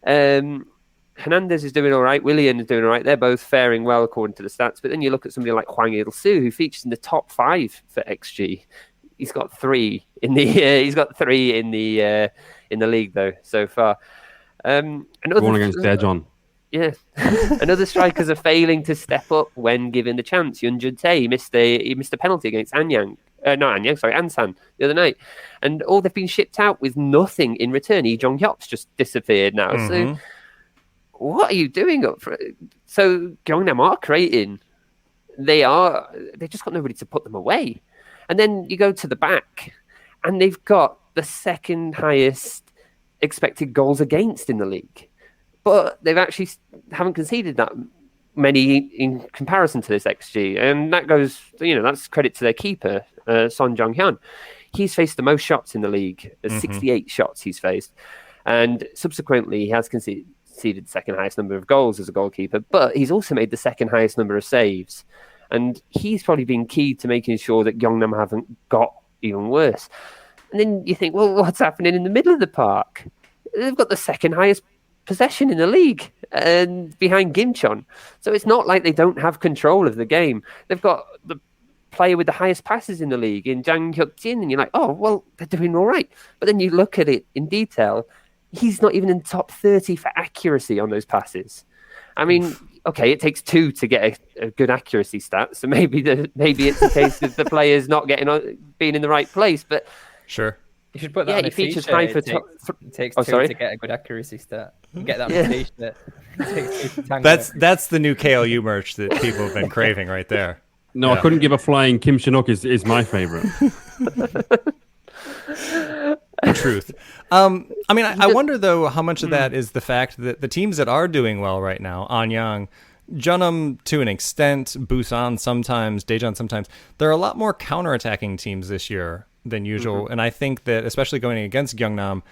Hernandez is doing all right. Willian is doing all right. They're both faring well according to the stats. But then you look at somebody like Hwang Il-soo, who features in the top 5 for XG. He's got 3 in the league though so far. Going against Daejeon. Yeah, and other strikers are failing to step up when given the chance. Yoon Jun-tae missed a penalty against Ansan the other night, and they've been shipped out with nothing in return. Lee Jong-hyop's just disappeared now. Mm-hmm. So, what are you doing up for? So Gyeongnam are creating. They've just got nobody to put them away, and then you go to the back, and they've got the second highest expected goals against in the league. But they've actually haven't conceded that many in comparison to this XG. And that goes, that's credit to their keeper, Son Jong-hyun. He's faced the most shots in the league. 68 shots he's faced. And subsequently, he has conceded the second highest number of goals as a goalkeeper. But he's also made the second highest number of saves. And he's probably been key to making sure that Gyeongnam haven't got even worse. And then you think, well, what's happening in the middle of the park? They've got the second highest possession in the league and behind Gimcheon. So it's not like they don't have control of the game. They've got the player with the highest passes in the league in Jang Hyuk-jin, and you're like, oh, well, they're doing all right. But then you look at it in detail, he's not even in the top 30 for accuracy on those passes. I mean, okay, it takes 2 to get a good accuracy stat, so maybe it's a case of the players not being in the right place, but sure. You should put that on a features t-shirt. high for It takes 2 to get a good accuracy stat. Get that on a t-shirt. That's the new KLU merch that people have been craving right there. No, I couldn't give a flying. Kim Chinook is my favorite. Truth. I mean, I wonder, though, how much of that is the fact that the teams that are doing well right now, Anyang, Jeonnam to an extent, Busan sometimes, Daejeon sometimes, there are a lot more counterattacking teams this year than usual. And I think that, especially going against Gyeongnam,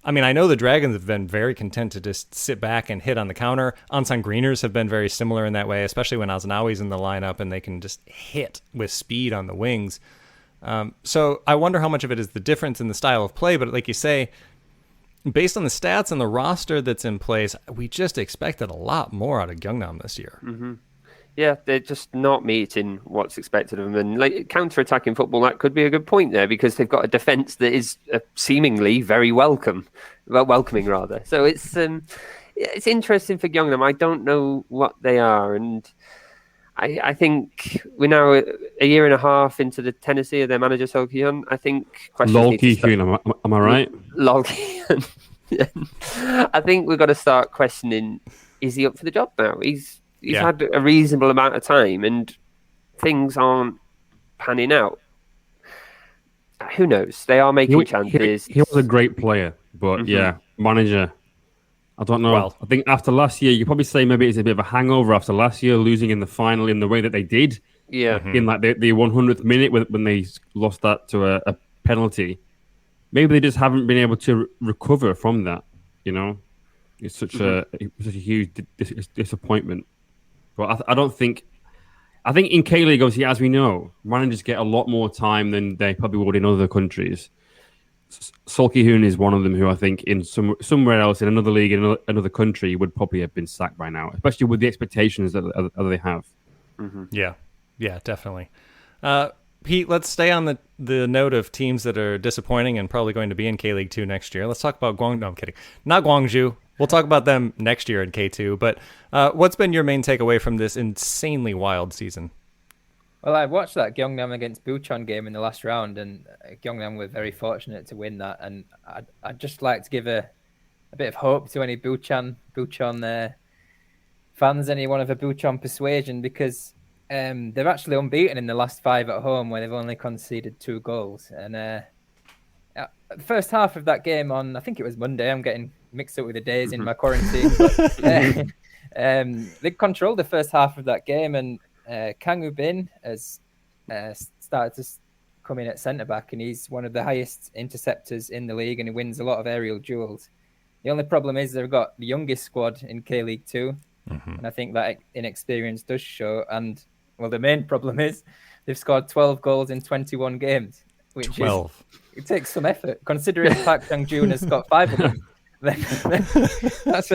I mean, I know the Dragons have been very content to just sit back and hit on the counter. Ansan Greeners have been very similar in that way, especially when Aznawi's in the lineup and they can just hit with speed on the wings. So I wonder how much of it is the difference in the style of play. But like you say, based on the stats and the roster that's in place, we just expected a lot more out of Gyeongnam this year. Mm-hmm. Yeah, they're just not meeting what's expected of them. And like counter-attacking football, that could be a good point there, because they've got a defence that is seemingly very welcoming rather. So it's interesting for Gyeongnam. I don't know what they are, and I think we're now a year and a half into the tenancy of their manager Seo Ki-hyun. I think questions need to start. am I right? Lol Ki-hyun. I think we've got to start questioning: is he up for the job now? He's had a reasonable amount of time and things aren't panning out. Who knows? They are making chances. He was a great player, but manager, I don't know. Well, I think after last year, you could probably say maybe it's a bit of a hangover after last year, losing in the final in the way that they did. Yeah. In like the 100th minute when they lost that to a penalty. Maybe they just haven't been able to recover from that, you know? It's such a huge disappointment. But I don't think... I think in K-League, obviously, as we know, managers get a lot more time than they probably would in other countries. Seo Ki-hyun is one of them who I think in somewhere else, in another league, in another country, would probably have been sacked by now, especially with the expectations that they have. Mm-hmm. Yeah, definitely. Pete, let's stay on the note of teams that are disappointing and probably going to be in K-League 2 next year. Let's talk about Guangzhou. No, I'm kidding. Not Gwangju. We'll talk about them next year in K2. But what's been your main takeaway from this insanely wild season? Well, I watched that Gyeongnam against Bucheon game in the last round, and Gyeongnam were very fortunate to win that. And I'd just like to give a bit of hope to any Bucheon fans, anyone of a Bucheon persuasion, because they're actually unbeaten in the last 5 at home, where they've only conceded 2 goals. And the first half of that game on, I think it was Monday, I'm getting mixed up with the days in my quarantine. But, they controlled the first half of that game, and Kang Woo-bin has started to come in at centre-back, and he's one of the highest interceptors in the league, and he wins a lot of aerial duels. The only problem is they've got the youngest squad in K-League 2, and I think that inexperience does show. And, well, the main problem is they've scored 12 goals in 21 games, which 12. It takes some effort, considering Park Sang-joon has got 5 of them. That's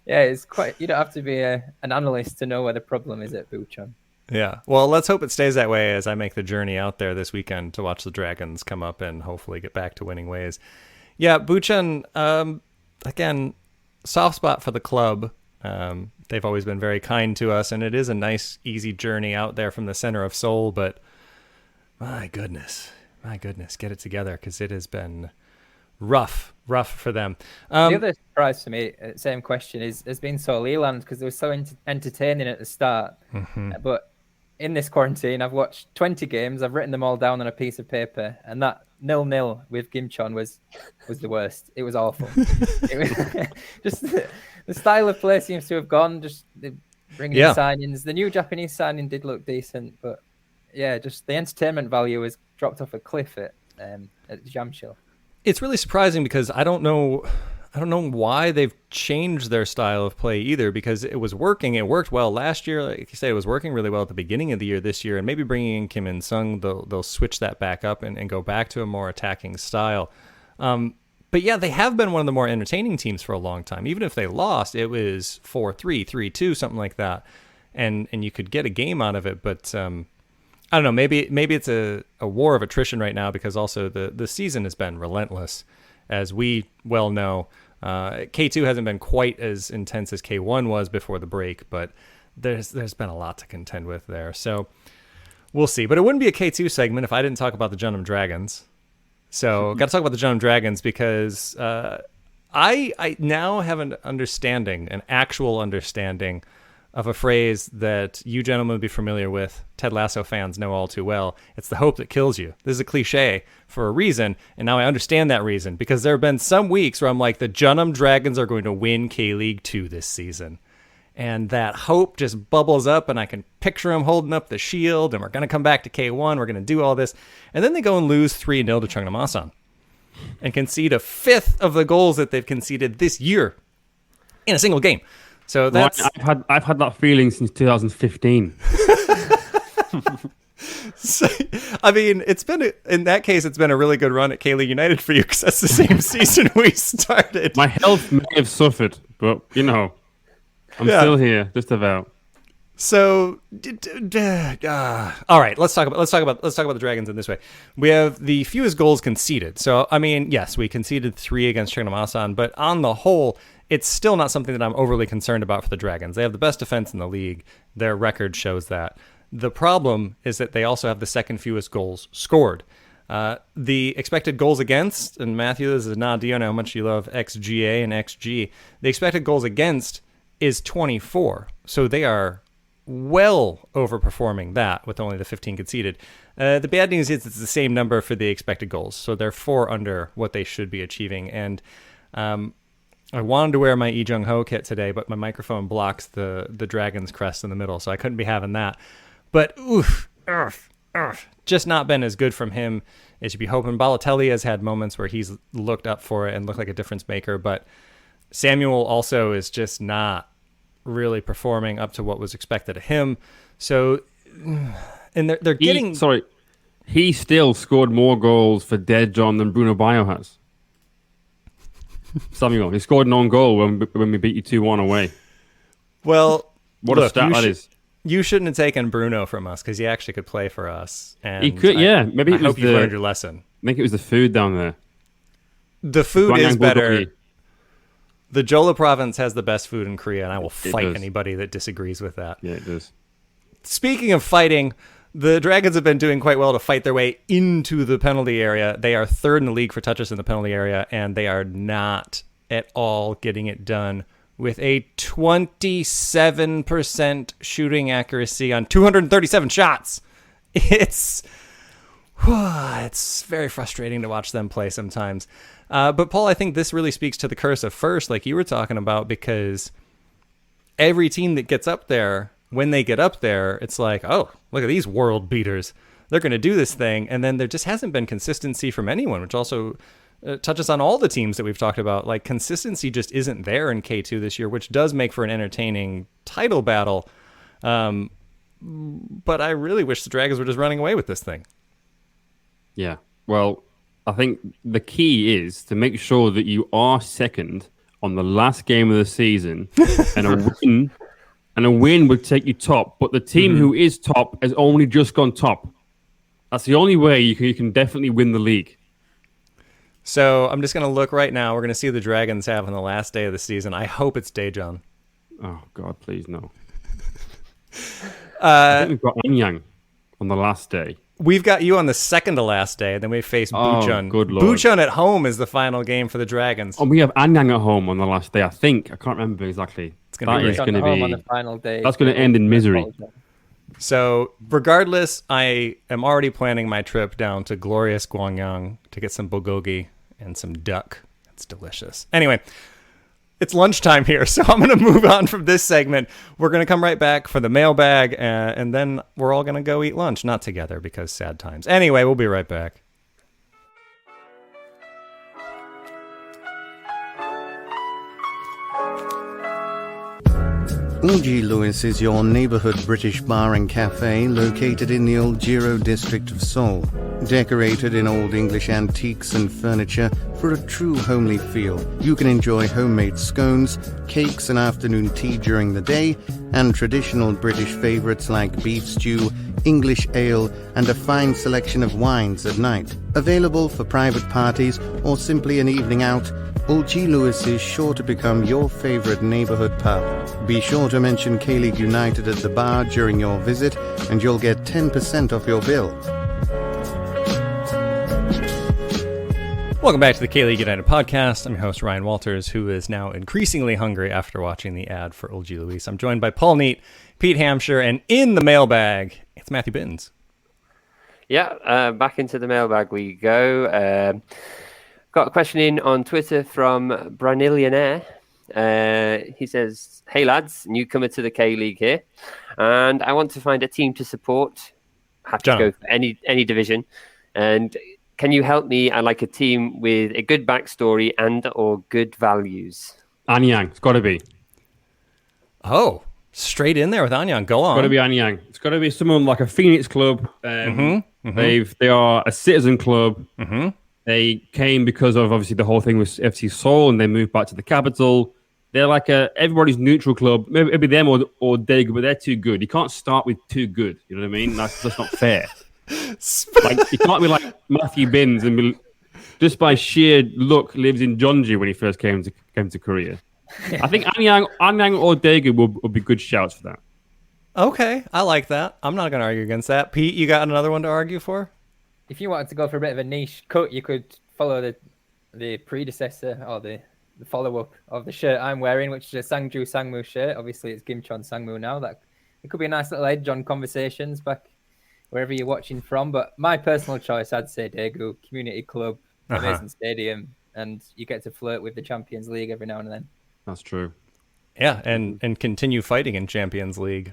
it's quite. You don't have to be an analyst to know where the problem is at Bucheon. Yeah, well, let's hope it stays that way as I make the journey out there this weekend to watch the Dragons come up and hopefully get back to winning ways. Yeah, Bucheon, again, soft spot for the club. They've always been very kind to us, and it is a nice, easy journey out there from the center of Seoul. But my goodness, get it together, because it has been rough for them. The other surprise for me, same question, has been Seoul Eland, because they were so entertaining at the start. But in this quarantine, I've watched 20 games. I've written them all down on a piece of paper, and that 0-0 with Gimcheon was the worst. It was awful. It was just the style of play seems to have gone. Just bringing in signings. The new Japanese signing did look decent, but just the entertainment value has dropped off a cliff at Jamshil. It's really surprising, because I don't know why they've changed their style of play either, because it was working. It worked well last year. Like you say, it was working really well at the beginning of the year this year, and maybe bringing in Kim In-sung, they'll switch that back up and go back to a more attacking style. But yeah, they have been one of the more entertaining teams for a long time. Even if they lost, it was 4-3, 3-2, something like that. And you could get a game out of it, but I don't know, maybe it's a war of attrition right now, because also the season has been relentless, as we well know. K2 hasn't been quite as intense as K1 was before the break, but there's been a lot to contend with there. So we'll see. But it wouldn't be a K2 segment if I didn't talk about the Jeonnam Dragons. So got to talk about the Jeonnam Dragons, because I now have an actual understanding of a phrase that you gentlemen would be familiar with. Ted Lasso fans know all too well. It's the hope that kills you. This is a cliche for a reason, and now I understand that reason, because there have been some weeks where I'm like, the Junham Dragons are going to win K-League 2 this season. And that hope just bubbles up, and I can picture them holding up the shield, and we're going to come back to K1, we're going to do all this. And then they go and lose 3-0 to Cheongnamassan and concede a fifth of the goals that they've conceded this year in a single game. So that's I've had that feeling since 2015. So, I mean, in that case, it's been a really good run at K-League United for you, because that's the same season we started. My health may have suffered, but I'm still here, just about. So, all right, let's talk about the Dragons in this way. We have the fewest goals conceded. So, I mean, yes, we conceded 3 against Cheongnamassan, but on the whole, it's still not something that I'm overly concerned about for the Dragons. They have the best defense in the league. Their record shows that. The problem is that they also have the second fewest goals scored. The expected goals against, and Matthew, this is a nod to you, I know how much you love XGA and XG. The expected goals against is 24. So they are well overperforming that with only the 15 conceded. The bad news is it's the same number for the expected goals. So they're 4 under what they should be achieving. And I wanted to wear my Lee Jung-ho kit today, but my microphone blocks the Dragon's crest in the middle, so I couldn't be having that. But just not been as good from him as you'd be hoping. Balotelli has had moments where he's looked up for it and looked like a difference maker, but Samuel also is just not really performing up to what was expected of him. So, and they're getting... He still scored more goals for Dead John than Bruno Bayo has. Samuel, he scored an own goal when we beat you 2-1 away. Well, what a stat that is. You shouldn't have taken Bruno from us, because he actually could play for us. And he could, yeah. Maybe I hope you learned your lesson. I think it was the food down there. The food is better. The Jeolla province has the best food in Korea, and I will fight anybody that disagrees with that. Yeah, it does. Speaking of fighting, the Dragons have been doing quite well to fight their way into the penalty area. They are 3rd in the league for touches in the penalty area, and they are not at all getting it done with a 27% shooting accuracy on 237 shots. It's very frustrating to watch them play sometimes. But Paul, I think this really speaks to the curse of first, like you were talking about, because every team that gets up there, when they get up there, it's like, oh, look at these world beaters. They're going to do this thing. And then there just hasn't been consistency from anyone, which also touches on all the teams that we've talked about. Like, consistency just isn't there in K2 this year, which does make for an entertaining title battle. But I really wish the Dragons were just running away with this thing. Yeah. Well, I think the key is to make sure that you are second on the last game of the season, and a win would take you top. But the team who is top has only just gone top. That's the only way you can definitely win the league. So I'm just going to look right now. We're going to see who the Dragons have on the last day of the season. I hope it's Daejeon. Oh, God, please, no. I think we've got Anyang on the last day. We've got you on the second to last day, and then we face Bucheon. Good Lord. Bucheon at home is the final game for the Dragons. Oh, we have Anyang at home on the last day, I think. I can't remember exactly. It's going to be on the final day. That's going to end in misery. So, regardless, I am already planning my trip down to glorious Gwangyang to get some bulgogi and some duck. It's delicious. Anyway, it's lunchtime here, so I'm going to move on from this segment. We're going to come right back for the mailbag, and then we're all going to go eat lunch. Not together, because sad times. Anyway, we'll be right back. Eulji Lewis is your neighborhood British bar and cafe located in the Old Giro district of Seoul. Decorated in old English antiques and furniture for a true homely feel, you can enjoy homemade scones, cakes and afternoon tea during the day, and traditional British favorites like beef stew, English ale, and a fine selection of wines at night. Available for private parties or simply an evening out, Eulji Lewis is sure to become your favorite neighborhood pub. Be sure to mention K-League United at the bar during your visit, and you'll get 10% off your bill. Welcome back to the K-League United podcast. I'm your host, Ryan Walters, who is now increasingly hungry after watching the ad for Eulji Lewis. I'm joined by Paul Neat, Pete Hampshire, and in the mailbag, it's Matthew Binns. Yeah, back into the mailbag we go. Got a question in on Twitter from Branillionaire. He says, "Hey lads, newcomer to the K-League here, and I want to find a team to support. Have to go for any division. And can you help me? I like a team with a good backstory and or good values." Anyang, it's got to be. Oh, straight in there with Anyang. Go on. It's got to be Anyang. It's got to be someone like a Phoenix club. They are a citizen club. They came because of obviously the whole thing with FC Seoul, and they moved back to the capital. They're like everybody's neutral club. Maybe them or Daegu, but they're too good. You can't start with too good. You know what I mean? That's not fair. Like you can't be like Matthew Binns and be, just by sheer luck lives in Jeonju when he first came to Korea. I think Anyang or Daegu would be good shouts for that. Okay, I like that. I'm not going to argue against that. Pete, you got another one to argue for? If you wanted to go for a bit of a niche cut, you could follow the predecessor or the follow-up of the shirt I'm wearing, which is a Sangju Sangmu shirt. Obviously, it's Gimcheon Sangmu now. It could be a nice little edge on conversations back wherever you're watching from. But my personal choice, I'd say Daegu, community club, amazing stadium, and you get to flirt with the Champions League every now and then. That's true. Yeah, and continue fighting in Champions League.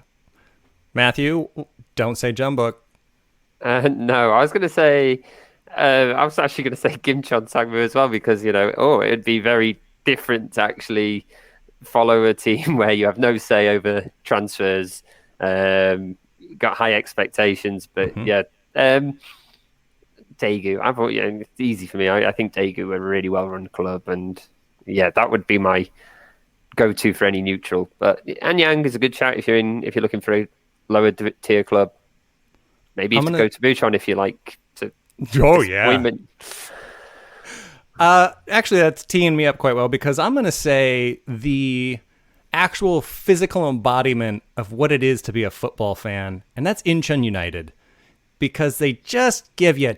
Matthew, don't say Jeonbuk. No, I was going to say, I was actually going to say Gimcheon Sangmu as well, because, it'd be very different to actually follow a team where you have no say over transfers, got high expectations, but Daegu, I thought, it's easy for me. I think Daegu are a really well-run club, and that would be my go-to for any neutral. But Anyang is a good shout if you're looking for a lower tier club. Maybe you have to go to Bucheon if you like to. Oh, yeah. Actually, that's teeing me up quite well, because I'm going to say the actual physical embodiment of what it is to be a football fan, and that's Incheon United, because they just give you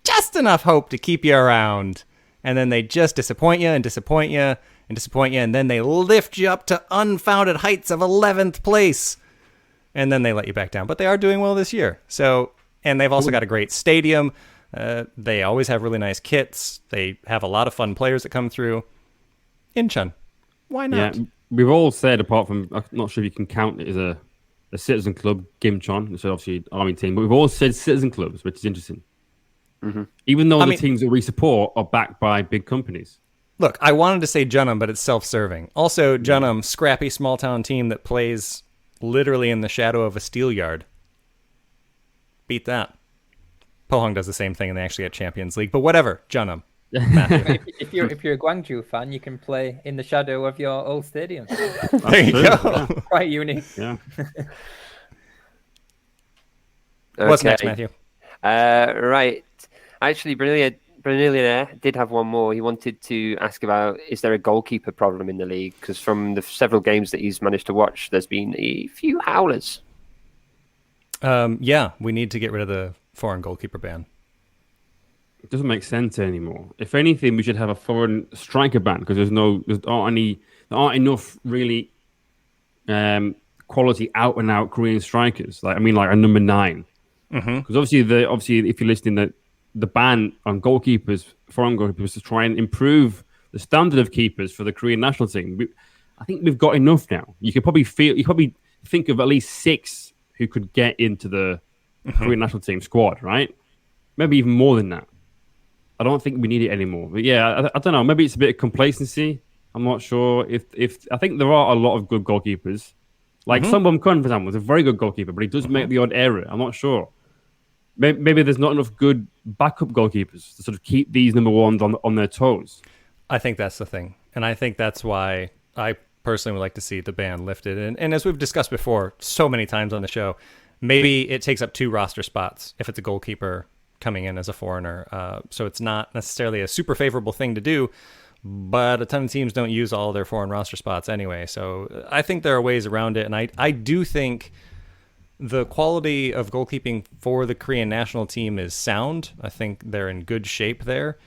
just enough hope to keep you around, and then they just disappoint you and disappoint you and disappoint you, and then they lift you up to unfounded heights of 11th place. And then they let you back down. But they are doing well this year. So, and they've also got a great stadium. They always have really nice kits. They have a lot of fun players that come through. Incheon. Why not? Yeah, we've all said, apart from, I'm not sure if you can count it as a citizen club, Gimcheon, so obviously Army team, but we've all said citizen clubs, which is interesting. Even though the teams that we support are backed by big companies. Look, I wanted to say Jeonnam, but it's self-serving. Also, Jeonnam, scrappy small-town team that plays literally in the shadow of a steel yard. Beat that. Pohang does the same thing, and they actually get Champions League. But whatever, Jeonnam. if you're a Gwangju fan, you can play in the shadow of your old stadium. There you go. Yeah. Quite unique. Yeah. What's next, Matthew? Right. Actually, Brillionaire did have one more. He wanted to ask about, is there a goalkeeper problem in the league? Because from the several games that he's managed to watch, there's been a few howlers. Yeah, we need to get rid of the foreign goalkeeper ban. It doesn't make sense anymore. If anything, we should have a foreign striker ban, because there aren't enough really quality out and out Korean strikers. Like a number 9. Because obviously, if you're listening, the ban on goalkeepers, foreign goalkeepers, to try and improve the standard of keepers for the Korean national team. I think we've got enough now. You could probably think of at least 6 who could get into the Korean national team squad, right? Maybe even more than that. I don't think we need it anymore. But yeah, I don't know. Maybe it's a bit of complacency. I'm not sure if I think there are a lot of good goalkeepers. Like Sunbum Kun, for example, is a very good goalkeeper, but he does make the odd error. I'm not sure. Maybe there's not enough good backup goalkeepers to sort of keep these number ones on their toes. I think that's the thing. And I think that's why I personally would like to see the ban lifted. And as we've discussed before so many times on the show, maybe it takes up 2 roster spots if it's a goalkeeper coming in as a foreigner. So it's not necessarily a super favorable thing to do, but a ton of teams don't use all their foreign roster spots anyway. So I think there are ways around it. And I do think the quality of goalkeeping for the Korean national team is sound. I think they're in good shape there.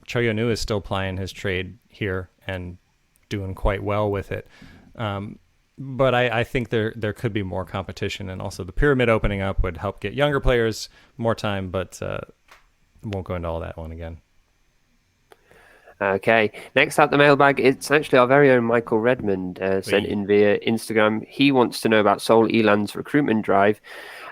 Cho Yonu is still plying his trade here and doing quite well with it. But I think there could be more competition, and also the pyramid opening up would help get younger players more time, but won't go into all that one again. Okay, next up the mailbag, it's actually our very own Michael Redmond sent in via Instagram. He wants to know about Seoul Elan's recruitment drive,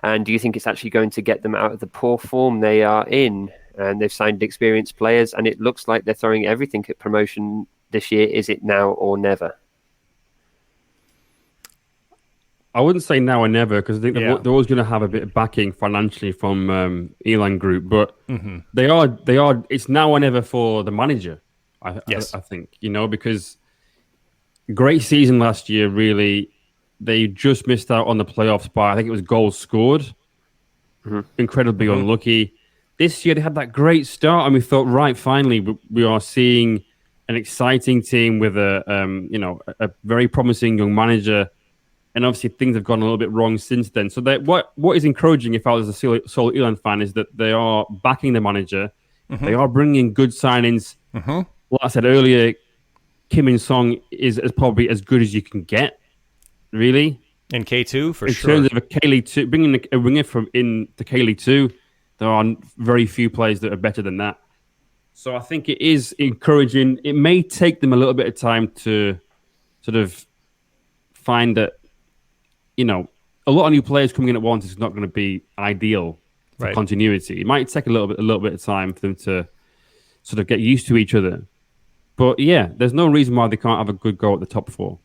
and do you think it's actually going to get them out of the poor form they are in? And they've signed experienced players, and it looks like they're throwing everything at promotion this year. Is it now or never? I wouldn't say now or never, because I think they're always going to have a bit of backing financially from Elan Group, but they are. It's now or never for the manager. I think, because great season last year. Really, they just missed out on the playoffs by, I think it was goals scored. Incredibly unlucky. This year they had that great start, and we thought, right, finally we are seeing an exciting team with a very promising young manager. And obviously things have gone a little bit wrong since then. So what is encouraging, if I was a Seoul Elan fan, is that they are backing the manager. They are bringing in good signings. Like I said earlier, Kim In-sung is probably as good as you can get, really. In K2, for sure. In terms of a K-League 2, bringing a winger from in the K-League 2, there are very few players that are better than that. So I think it is encouraging. It may take them a little bit of time to sort of find that, a lot of new players coming in at once is not going to be ideal for continuity. It might take a little bit of time for them to sort of get used to each other. But yeah, there's no reason why they can't have a good go at the top four.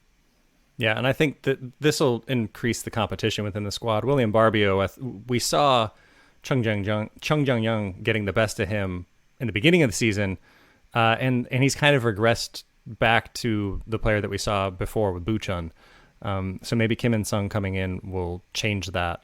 Yeah, and I think that this will increase the competition within the squad. William Barbio, we saw Chung Jung-young getting the best of him in the beginning of the season, and he's kind of regressed back to the player that we saw before with Bucheon. So maybe Kim In-sung coming in will change that,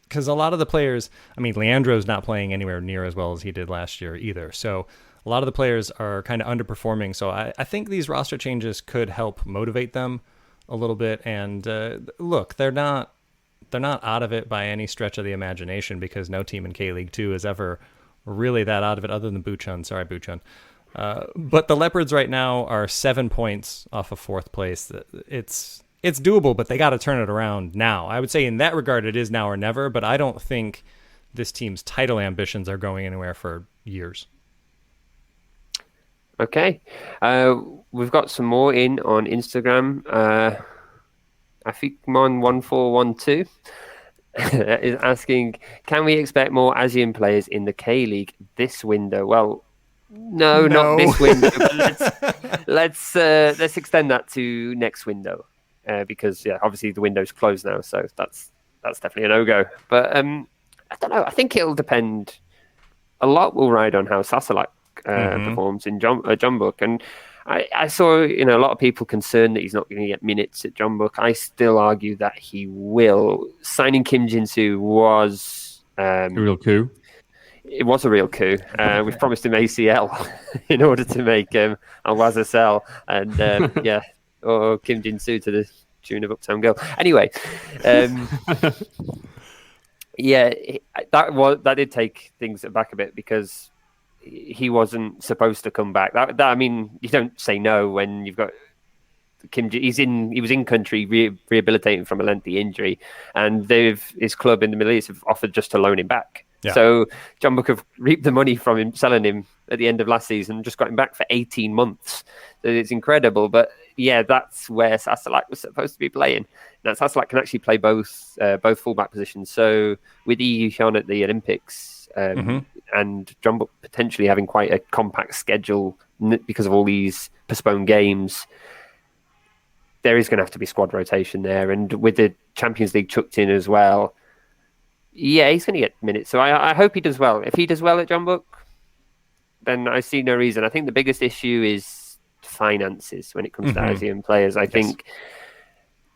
because a lot of the players, Leandro's not playing anywhere near as well as he did last year either. So a lot of the players are kind of underperforming. So I think these roster changes could help motivate them a little bit. And look, they're not out of it by any stretch of the imagination, because no team in K-League 2 is ever really that out of it, other than Bucheon. Sorry, Bucheon. But the Leopards right now are 7 points off of fourth place. It's doable, but they got to turn it around now. I would say in that regard, it is now or never, but I don't think this team's title ambitions are going anywhere for years. Okay. We've got some more in on Instagram. Afikmon1412 is asking, can we expect more Asian players in the K-League this window? Well, no, not this window, but let's extend that to next window. Because obviously the window's closed now, so that's definitely a no-go. But I don't know. I think it'll depend. A lot will ride on how Sasalak performs in Jeonbuk, and I saw a lot of people concerned that he's not going to get minutes at Jeonbuk. I still argue that he will. Signing Kim Jin-soo was a real coup. It was a real coup. We've promised him ACL in order to make Al-Wazir sell, and or Kim Jin-soo to the tune of Uptown Girl. Anyway, that did take things back a bit, because he wasn't supposed to come back. You don't say no when you've got Kim. He was in country rehabilitating from a lengthy injury, and his club in the Middle East have offered just to loan him back. Yeah. So Jeonbuk have reaped the money from him selling him at the end of last season and just got him back for 18 months. So it's incredible. But yeah, that's where Sasalak was supposed to be playing. Now Sasalak can actually play both fullback positions. So with Lee Hyun at the Olympics and Jeonbuk potentially having quite a compact schedule because of all these postponed games, there is going to have to be squad rotation there. And with the Champions League chucked in as well, yeah, he's going to get minutes. So I hope he does well. If he does well at Jeonbuk, then I see no reason. I think the biggest issue is finances when it comes to Asian players. I think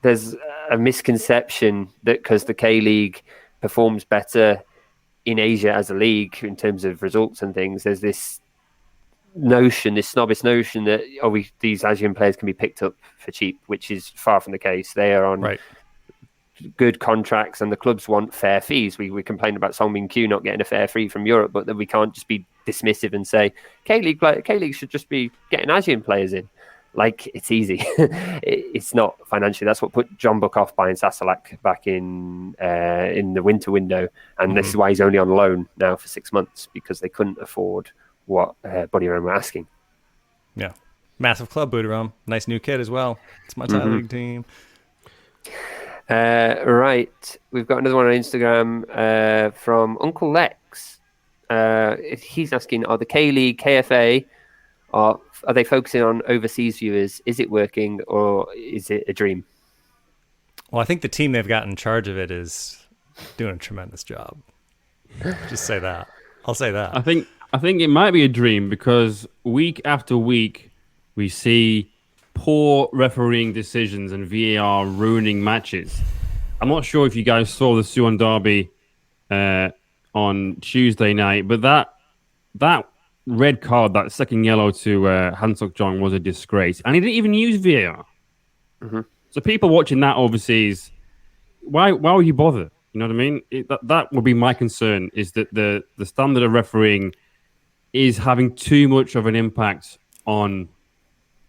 there's a misconception that because the K-League performs better in Asia as a league in terms of results and things, there's this snobbish notion that these Asian players can be picked up for cheap, which is far from the case. They are on good contracts, and the clubs want fair fees. We complain about Song Min Kyu not getting a fair fee from Europe, but then we can't just be dismissive and say K-League should just be getting Asian players in. Like, it's easy. It's not financially. That's what put John Buck off buying Sasalak back in the winter window, and this is why he's only on loan now for 6 months, because they couldn't afford what Bodiram were asking. Yeah, massive club, Bodiram. Nice new kid as well. It's my Thai league team. Right, we've got another one on Instagram from Uncle Lex. He's asking, are the K-League, KFA, are they focusing on overseas viewers? Is it working, or is it a dream? Well, I think the team they've got in charge of it is doing a tremendous job. Just say that. I'll say that. I think it might be a dream, because week after week we see poor refereeing decisions and VAR ruining matches. I'm not sure if you guys saw the Suwon Derby on Tuesday night, but that red card, that second yellow to Han Suk-jong, was a disgrace. And he didn't even use VAR. So people watching that overseas, why would you bother? You know what I mean? That would be my concern, is that the standard of refereeing is having too much of an impact on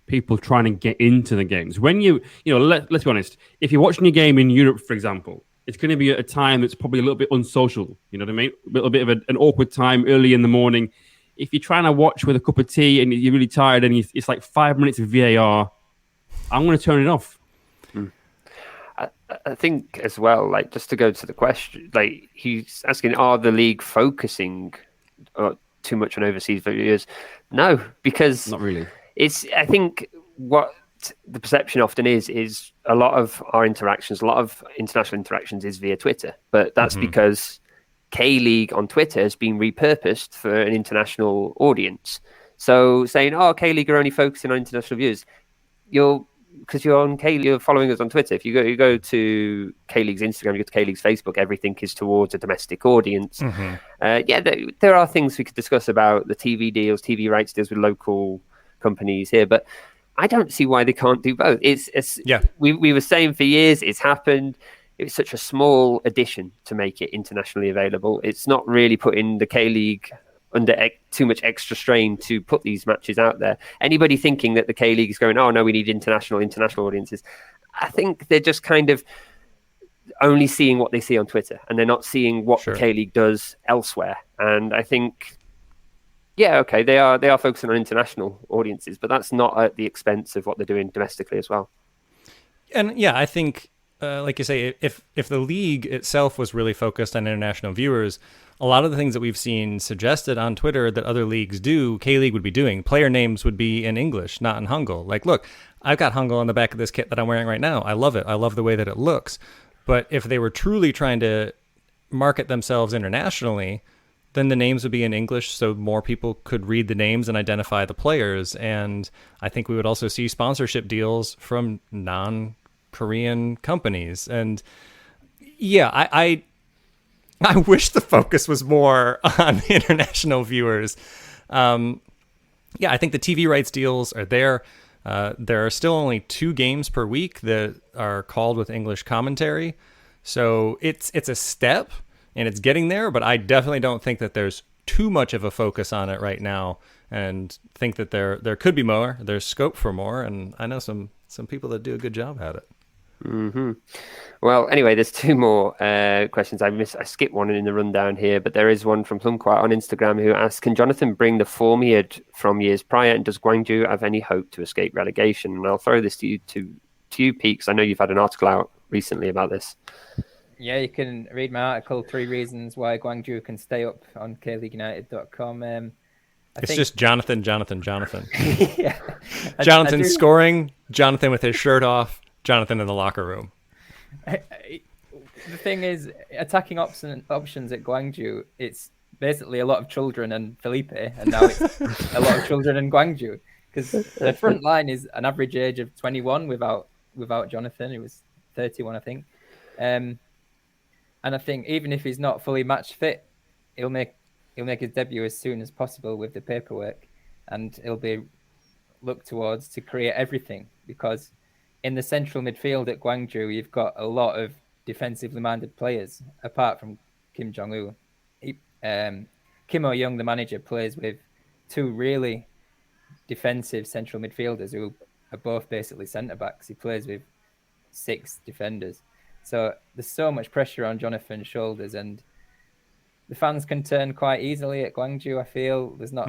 people trying to get into the games. When let's be honest, if you're watching a game in Europe, for example, it's going to be at a time that's probably a little bit unsocial. You know what I mean? A little bit of an awkward time early in the morning. If you're trying to watch with a cup of tea and you're really tired and it's like 5 minutes of VAR, I'm going to turn it off. I think as well, like, just to go to the question, like, he's asking, are the league focusing too much on overseas viewers? No, because not really. I think what the perception often is a lot of our interactions, a lot of international interactions is via Twitter, but that's because K-League on Twitter has been repurposed for an international audience. So saying, K-League are only focusing on international viewers, because you're on K-League, you're following us on Twitter. If you go to K-League's Instagram, you go to K-League's Facebook, everything is towards a domestic audience. There are things we could discuss about the TV deals, TV rights deals with local companies here, but I don't see why they can't do both. We were saying for years, it's happened. It's such a small addition to make it internationally available. It's not really putting the K-League under too much extra strain to put these matches out there. Anybody thinking that the K-League is going, oh no, we need international audiences, I think they're just kind of only seeing what they see on Twitter, and they're not seeing what the K-League does elsewhere. And I think, they are focusing on international audiences, but that's not at the expense of what they're doing domestically as well. And I think, like you say, if the league itself was really focused on international viewers, a lot of the things that we've seen suggested on Twitter that other leagues do, K-League would be doing. Player names would be in English, not in Hangul. Like, look, I've got Hangul on the back of this kit that I'm wearing right now. I love it. I love the way that it looks. But if they were truly trying to market themselves internationally, then the names would be in English so more people could read the names and identify the players. And I think we would also see sponsorship deals from non-Korean companies. And I wish the focus was more on the international viewers. I think the TV rights deals are there. There are still only 2 games per week that are called with English commentary. So it's a step, and it's getting there, but I definitely don't think that there's too much of a focus on it right now, and think that there could be more. There's scope for more, and I know some people that do a good job at it. Well, anyway, there's 2 more questions. I skipped one in the rundown here, but there is one from Plumquat on Instagram who asks, can Jonathan bring the form he had from years prior, and does Gwangju have any hope to escape relegation? And I'll throw this to you, Pete, because I know you've had an article out recently about this. Yeah, you can read my article, 3 reasons why Gwangju can stay up, on KLeagueUnited.com. It's just Jonathan. Yeah. Jonathan scoring, Jonathan with his shirt off, Jonathan in the locker room. The thing is, attacking options at Gwangju, it's basically a lot of children and Felipe, and now it's a lot of children and Gwangju, because the front line is an average age of 21 without Jonathan, who was 31, I think. And I think even if he's not fully match fit, he'll make his debut as soon as possible with the paperwork, and he'll be looked towards to create everything, because in the central midfield at Gwangju, you've got a lot of defensively minded players, apart from Kim Jong-un. Kim O-young, the manager, plays with 2 really defensive central midfielders who are both basically centre-backs. He plays with 6 defenders. So there's so much pressure on Jonathan's shoulders, and the fans can turn quite easily at Gwangju. I feel it's not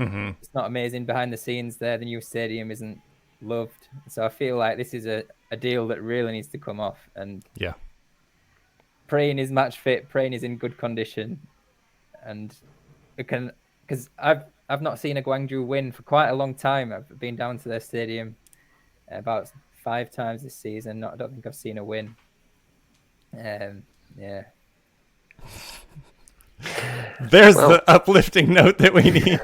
amazing behind the scenes there. The new stadium isn't loved, so I feel like this is a deal that really needs to come off. And praying is match fit, praying is in good condition, and it can, because I've not seen a Gwangju win for quite a long time. I've been down to their stadium about 5 times this season. I don't think I've seen a win. Yeah. There's the uplifting note that we need.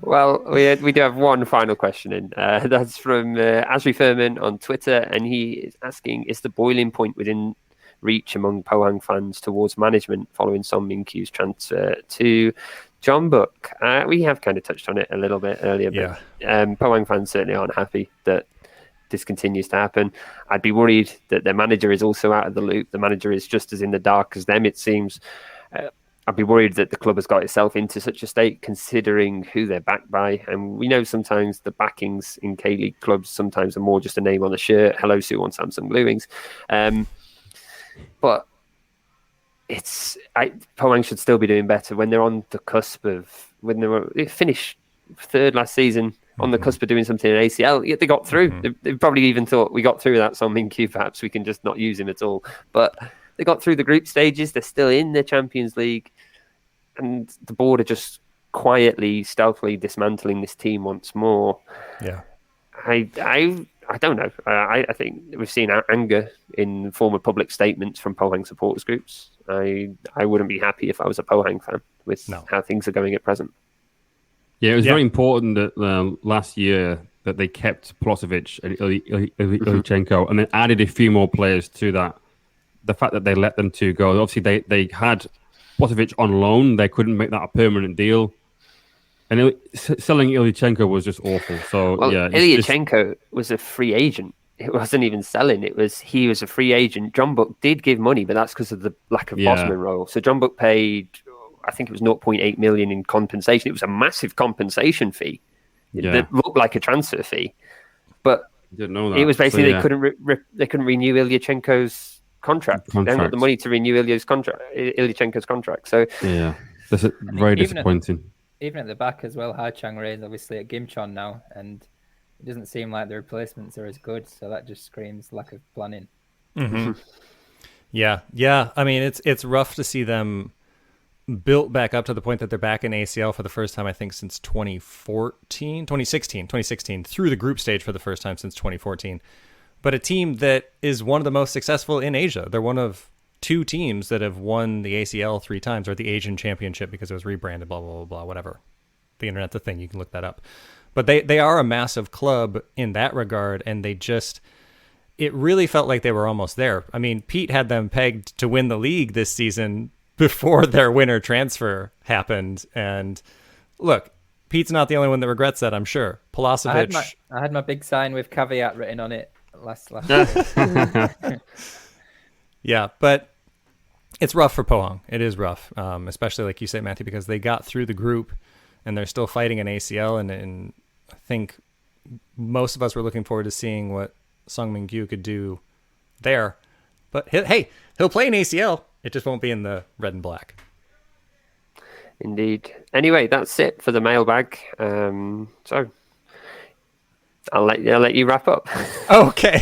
Well, we do have one final question in. That's from Asri Furman on Twitter, and he is asking, is the boiling point within reach among Pohang fans towards management following Son Min-kyu's transfer to Jeonbuk? We have kind of touched on it a little bit earlier, but Pohang fans certainly aren't happy that this continues to happen. I'd be worried that their manager is also out of the loop. The manager is just as in the dark as them, it seems. I'd be worried that the club has got itself into such a state, considering who they're backed by. And we know sometimes the backings in K-League clubs sometimes are more just a name on a shirt. Hello, Sue on Samsung Blue Wings. But Pohang should still be doing better when they're on the cusp of, they finished 3rd last season, on the cusp of doing something in ACL. Yet they got through. They probably even thought, we got through that Son Min-kyu, perhaps we can just not use him at all. But they got through the group stages. They're still in the Champions League. And the board are just quietly, stealthily dismantling this team once more. Yeah. I don't know. I think we've seen anger in the form of public statements from Pohang supporters groups. I wouldn't be happy if I was a Pohang fan with how things are going at present. Yeah, it was very important that last year that they kept Plosevic and Ilyichenko and then added a few more players to that. The fact that they let them 2 go. Obviously, they had Plosevic on loan. They couldn't make that a permanent deal. And selling Ilyichenko was just awful. So, Ilyichenko was a free agent. It wasn't even selling. He was a free agent. Jeonbuk did give money, but that's because of the lack of Bosman role. So Jeonbuk paid, I think it was 0.8 million in compensation. It was a massive compensation fee. That looked like a transfer fee, but didn't know that. It was basically they couldn't renew Ilyichenko's contract. They haven't got the money to renew Ilyichenko's contract. So that's very disappointing. Even at the back as well, Ha Chang-rae is obviously at Gimcheon now, and it doesn't seem like the replacements are as good. So that just screams lack of planning. Yeah. I mean, it's rough to see them built back up to the point that they're back in ACL for the first time, I think, since 2016, through the group stage for the first time since 2014. But a team that is one of the most successful in Asia. They're one of 2 teams that have won the ACL 3 times, or the Asian Championship, because it was rebranded, blah, blah, blah, blah, whatever. The internet's a thing. You can look that up. But they are a massive club in that regard, and it really felt like they were almost there. I mean, Pete had them pegged to win the league this season before their winter transfer happened. And look, Pete's not the only one that regrets that, I'm sure. Pulasevic. I had my big sign with caveat written on it last year. Yeah, but it's rough for Pohang. It is rough, especially like you say, Matthew, because they got through the group and they're still fighting an ACL. And I think most of us were looking forward to seeing what Son Min-kyu could do there. But he'll play an ACL. It just won't be in the red and black. Indeed. Anyway, that's it for the mailbag. So I'll let you wrap up. Okay.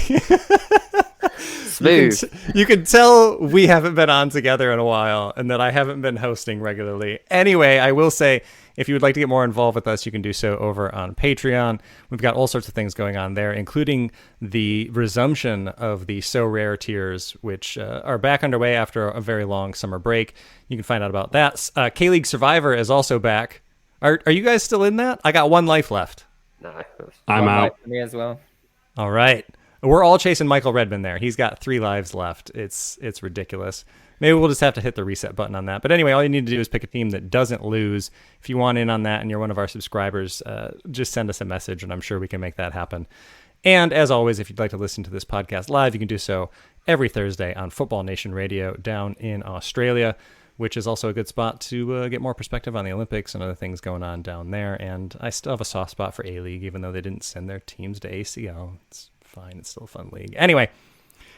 Smooth. You can tell we haven't been on together in a while and that I haven't been hosting regularly. Anyway, I will say, if you would like to get more involved with us, you can do so over on Patreon. We've got all sorts of things going on there, including the resumption of the So Rare tiers, which are back underway after a very long summer break. You can find out about that. K-League Survivor is also back. Are you guys still in that? I got 1 life left. No, I'm out. For me as well. All right. We're all chasing Michael Redmond there. He's got 3 lives left. It's ridiculous. Maybe we'll just have to hit the reset button on that. But anyway, all you need to do is pick a team that doesn't lose. If you want in on that and you're one of our subscribers, just send us a message, and I'm sure we can make that happen. And as always, if you'd like to listen to this podcast live, you can do so every Thursday on Football Nation Radio down in Australia, which is also a good spot to get more perspective on the Olympics and other things going on down there. And I still have a soft spot for A-League, even though they didn't send their teams to ACL. It's fine. It's still a fun league. Anyway,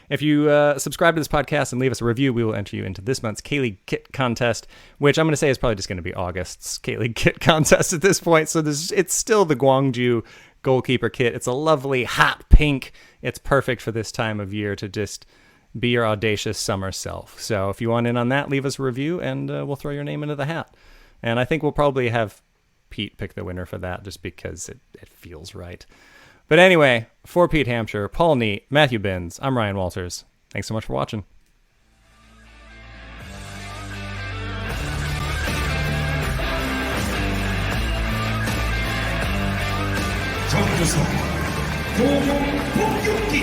if you subscribe to this podcast and leave us a review, we will enter you into this month's K-League Kit Contest, which I'm going to say is probably just going to be August's K-League Kit Contest at this point. So it's still the Gwangju goalkeeper kit. It's a lovely hot pink. It's perfect for this time of year to just be your audacious summer self. So if you want in on that, leave us a review and we'll throw your name into the hat. And I think we'll probably have Pete pick the winner for that just because it feels right. But anyway, for Pete Hampshire, Paul Neat, Matthew Binns, I'm Ryan Walters. Thanks so much for watching. 정주성 공공 폭격기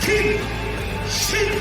김신우